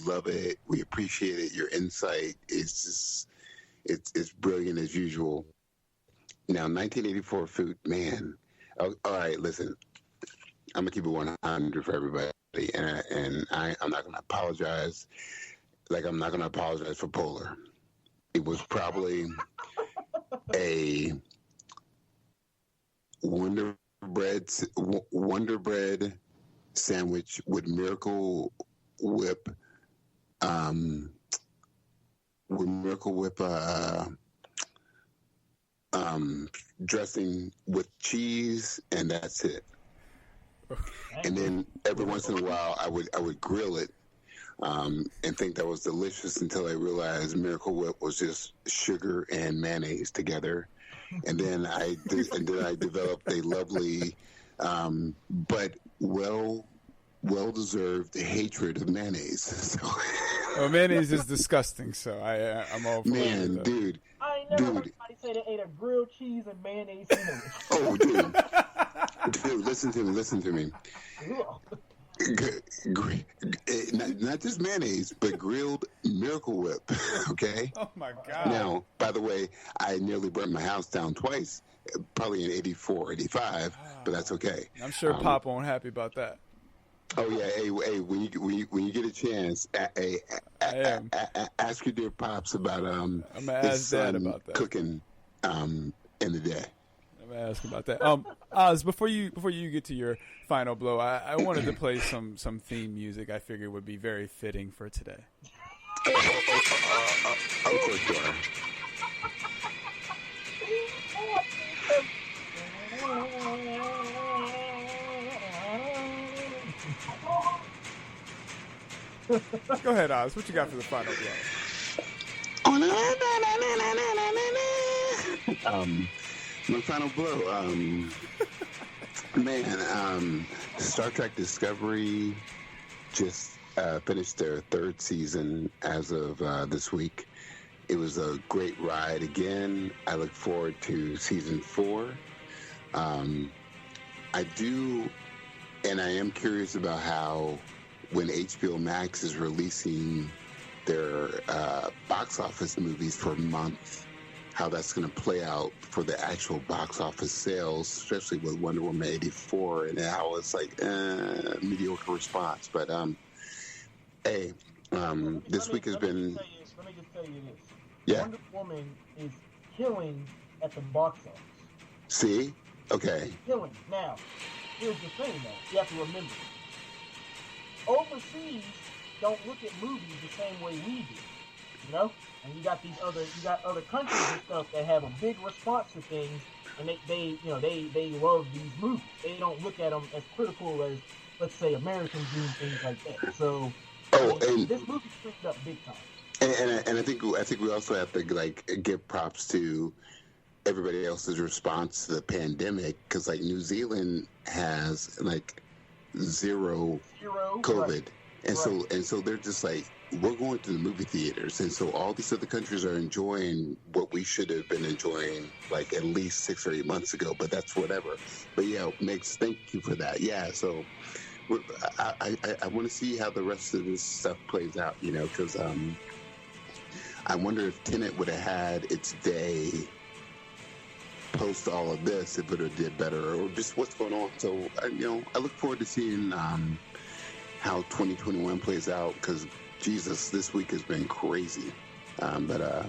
H: love it. We appreciate it. Your insight is just it's brilliant as usual. Now, 1984 food, man. All right, listen. I'm gonna keep it 100 for everybody, and I'm not gonna apologize. Like I'm not gonna apologize for Polar. It was probably a Wonder Bread sandwich with Miracle Whip, dressing with cheese, and that's it. And then every once in a while, I would grill it, and think that was delicious until I realized Miracle Whip was just sugar and mayonnaise together. And then I developed a lovely, but well-deserved hatred of mayonnaise. So,
G: well, mayonnaise is disgusting, so I'm all for
H: man,
G: it.
H: Dude.
I: I ain't never heard somebody say they ate a grilled cheese and mayonnaise sandwich.
H: Oh, dude. Dude, listen to me. Not just mayonnaise, but grilled Miracle Whip, okay?
G: Oh, my God.
H: Now, by the way, I nearly burnt my house down twice, probably in 84, 85, but that's okay.
G: I'm sure Pop won't happy about that.
H: Oh, yeah. Hey, when you get a chance, ask your dear Pops about
G: I'm gonna
H: his
G: ask Dad
H: son
G: about that.
H: cooking in the day.
G: I'm gonna ask about that. Oz, before you get to your final blow, I wanted to play some theme music. I figured would be very fitting for today.
H: Of course you are.
G: Go ahead, Oz. What you got for the final blow?
H: My final blow, man, Star Trek Discovery just finished their third season as of this week. It was a great ride again. I look forward to season 4. I do, and I am curious about how when HBO Max is releasing their box office movies for a month, how that's going to play out for the actual box office sales, especially with Wonder Woman 84 and how it's like mediocre response. But hey, this week has been.
I: Let me just tell you this.
H: Yeah.
I: Wonder Woman is killing at the box office.
H: See? Okay.
I: Killing. Now, here's the thing, though. You have to remember. Overseas don't look at movies the same way we do. You know? And you got other countries and stuff that have a big response to things, and they love these movies. They don't look at them as critical as, let's say, Americans do, things like that. So, this movie streaked up big time.
H: And I think we also have to give props to everybody else's response to the pandemic, because New Zealand has zero COVID,
I: right.
H: and so they're just we're going to the movie theaters, and so all these other countries are enjoying what we should have been enjoying at least 6 or 8 months ago. But that's whatever. But yeah, Migs, thank you for that. Yeah, so I want to see how the rest of this stuff plays out, because I wonder if Tenet would have had its day post all of this, if it would have did better, or just what's going on. So I look forward to seeing how 2021 plays out, because Jesus, this week has been crazy. But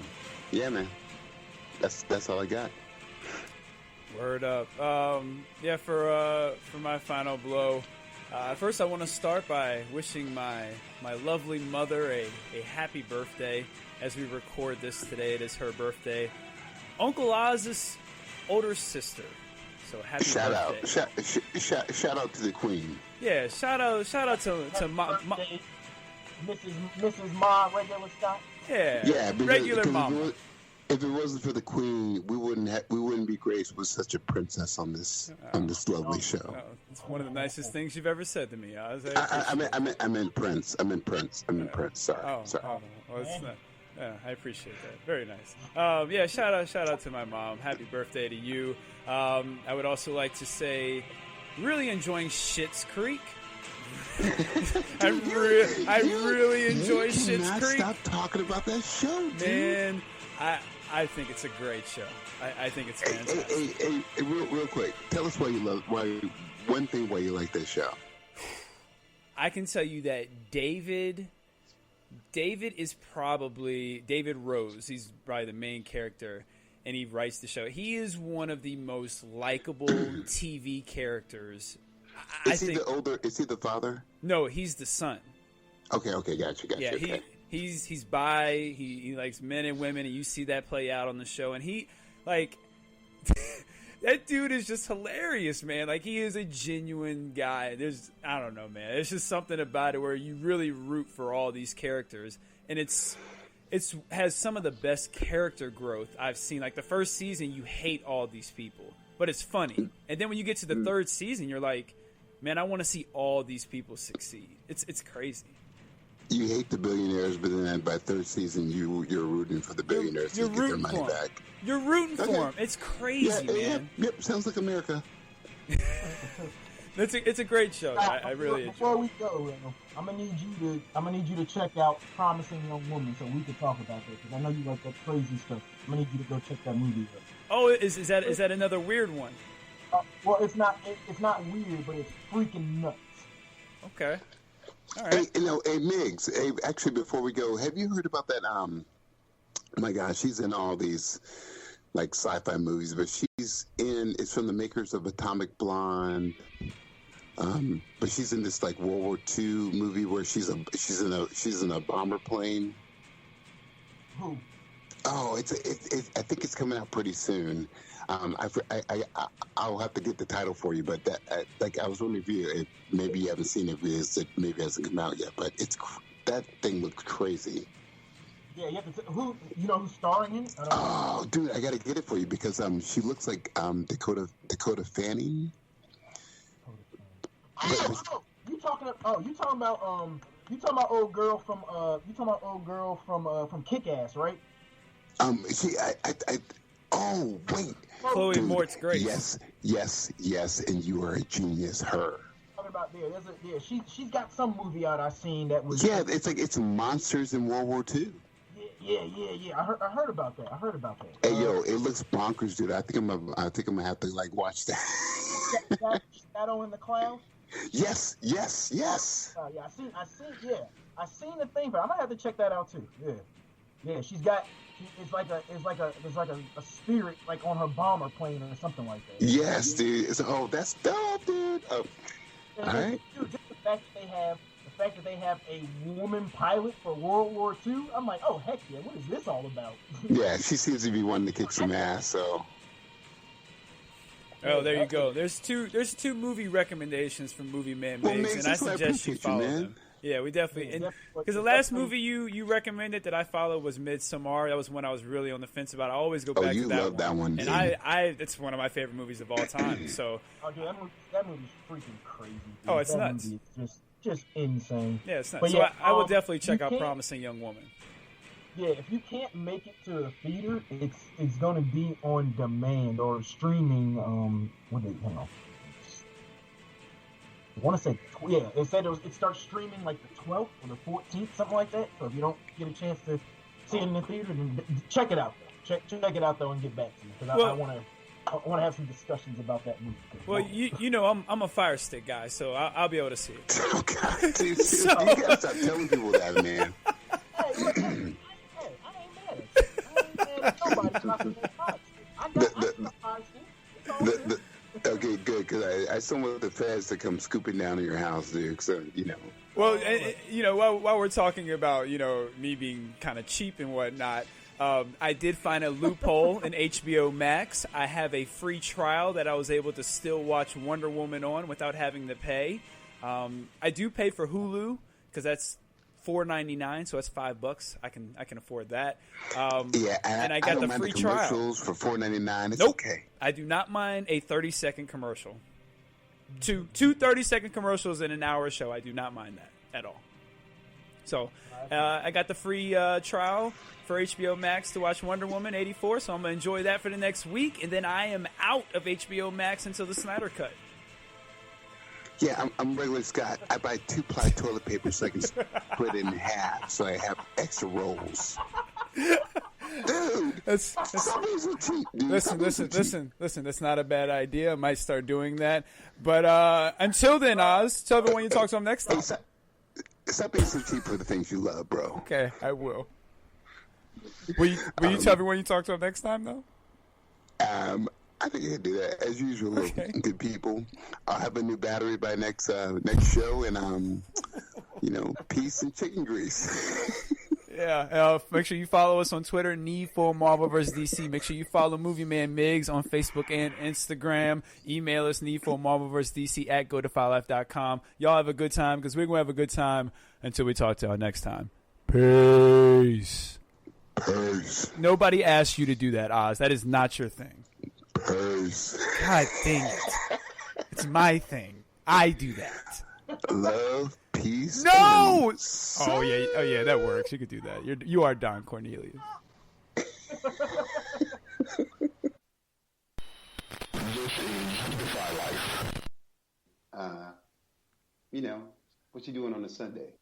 H: yeah, man, that's all I got.
G: Word up. Yeah, for my final blow, first I want to start by wishing my lovely mother a happy birthday. As we record this today, it is her birthday. Uncle Oz's older sister. So happy birthday.
H: Shout out to the Queen.
G: Yeah, shout out to my
I: Mrs. Ma Regular Scott.
G: Yeah, regular mama.
H: If it wasn't for the Queen, we wouldn't be graced with such a princess on this lovely show.
G: It's one of the nicest things you've ever said to me, Oz.
H: I meant Prince. Sorry.
G: Well, it's not. Yeah, I appreciate that. Very nice. Yeah, shout out to my mom. Happy birthday to you. I would also like to say, really enjoying Schitt's Creek. I really enjoy Schitt's Creek.
H: Stop talking about that show, dude.
G: Man, I think it's a great show. I think it's fantastic.
H: Hey, real quick, tell us why you like this show.
G: I can tell you that David is probably David Rose. He's probably the main character, and he writes the show. He is one of the most likable TV characters.
H: Is he the father?
G: No, he's the son.
H: Okay, gotcha.
G: Yeah,
H: okay.
G: He's bi. He likes men and women, and you see that play out on the show. And he that dude is just hilarious, man. Like, he is a genuine guy. I don't know, man. It's just something about it where you really root for all these characters, and it's has some of the best character growth I've seen. Like, the first season, you hate all these people, but it's funny. And then when you get to the third season, you're like, man, I want to see all these people succeed. It's crazy.
H: You hate the billionaires, but then by third season, you're rooting for the billionaires to get their money back.
G: You're rooting for them. It's crazy, man.
H: Yep, sounds like America.
G: It's a great show. I really enjoy.
I: Before we go, I'm gonna need you to check out Promising Young Woman so we can talk about that, because I know you like that crazy stuff. I'm gonna need you to go check that movie out.
G: Oh, is that another weird one?
I: Well, it's not weird, but it's freaking nuts.
G: Okay. All right.
H: Hey, Migs. Hey, actually, before we go, have you heard about that? Oh my gosh, she's in all these like sci-fi movies, but it's from the makers of Atomic Blonde. But she's in this like World War II movie where she's in a bomber plane.
I: Who?
H: Oh, I think it's coming out pretty soon. I'll have to get the title for you, but I was wondering if maybe you haven't seen it because it maybe hasn't come out yet. But that thing looks crazy.
I: Yeah, you have to. Who's starring in it?
H: Oh, dude, I gotta get it for you because she looks like Dakota Fanning.
I: You talking about old girl from Kick-Ass, right?
H: Oh, wait.
G: Chloe
H: Dude,
G: Moretz Grace.
H: Yes, and you are a genius. Her.
I: Talking about she's got some movie out I seen that was.
H: Yeah, it's monsters in World War II.
I: Yeah. I heard about that.
H: Hey, yo, it looks bonkers, dude. I think I'm gonna have to like watch that.
I: Shadow in the Clouds.
H: Yes.
I: Yeah, I seen the thing, but I'm gonna have to check that out too. Yeah. She's got. It's like a spirit like on her bomber plane or something like that.
H: Yes, dude. That's dope, dude. All right.
I: Dude, just the fact that they have a woman pilot for World War II, I'm like, oh heck yeah, what is this all about?
H: Yeah, she seems to be wanting to kick some ass. So.
G: Oh, there you go. There's two movie recommendations from Movie Man Migs, and I suggest you follow them. Yeah, we definitely, because the last movie you recommended that I followed was Midsommar. That was one I was really on the fence about. I always go back to that one. Oh, you love that one, and it's one of my favorite movies of all time. So,
I: dude, that movie's freaking crazy. Dude.
G: Oh, it's nuts.
I: It's just insane.
G: Yeah, it's nuts. But so yeah, I will definitely check out Promising Young Woman.
I: Yeah, if you can't make it to a theater, it's going to be on demand or streaming. I want to say, it said it starts streaming like the 12th or the 14th, something like that. So if you don't get a chance to see it in the theater, then check it out. Check it out though, and get back to me because I want to. I want to have some discussions about that movie.
G: Well, you know, I'm a Fire Stick guy, so I'll be able to see it.
H: Oh God, dude, you gotta stop telling people that, man.
I: Hey, look, I ain't mad at you. I ain't mad at nobody dropping that Fire Stick. I got Fire Stick. It's all good.
H: Okay, good, because I still want the feds to come scooping down to your house, dude. So you know.
G: Well, you know, while we're talking about, you know, me being kind of cheap and whatnot, I did find a loophole in HBO Max. I have a free trial that I was able to still watch Wonder Woman on without having to pay. I do pay for Hulu because that's $4.99, so that's $5. I can afford that.
H: Yeah,
G: and I got the free trial
H: for $4.99. It's
G: nope.
H: Okay.
G: I do not mind a 30-second commercial. Two 30-second commercials in an hour show. I do not mind that at all. So I got the free trial for HBO Max to watch Wonder Woman 84, so I'm going to enjoy that for the next week, and then I am out of HBO Max until the Snyder Cut.
H: Yeah, I'm regular Scott. I buy 2-ply toilet paper so I can split it in half so I have extra rolls. Dude, stop being so cheap, dude.
G: Listen. That's not a bad idea. I might start doing that. But until then, Oz, tell me when you talk to him next time.
H: Stop being so cheap for the things you love, bro.
G: Okay, I will. Will you tell me when you talk to him next time, though?
H: I think I can do that as usual.
G: Okay.
H: Good people. I'll have a new battery by next show, and you know, peace and chicken grease.
G: Yeah. Make sure you follow us on Twitter, Need for Marvel vs. DC. Make sure you follow Movie Man Migs on Facebook and Instagram. Email us, needformarvelvsdc @go2filife.com. Y'all have a good time because we're gonna have a good time until we talk to y'all next time. Peace.
H: Peace.
G: Nobody asked you to do that, Oz. That is not your thing.
H: Peace.
G: God dang it. It's my thing. I do that.
H: Love, peace.
G: No! Oh yeah, that works. You could do that. You are Don Cornelius.
C: This is Defy Life.
H: You know, what you doing on a Sunday?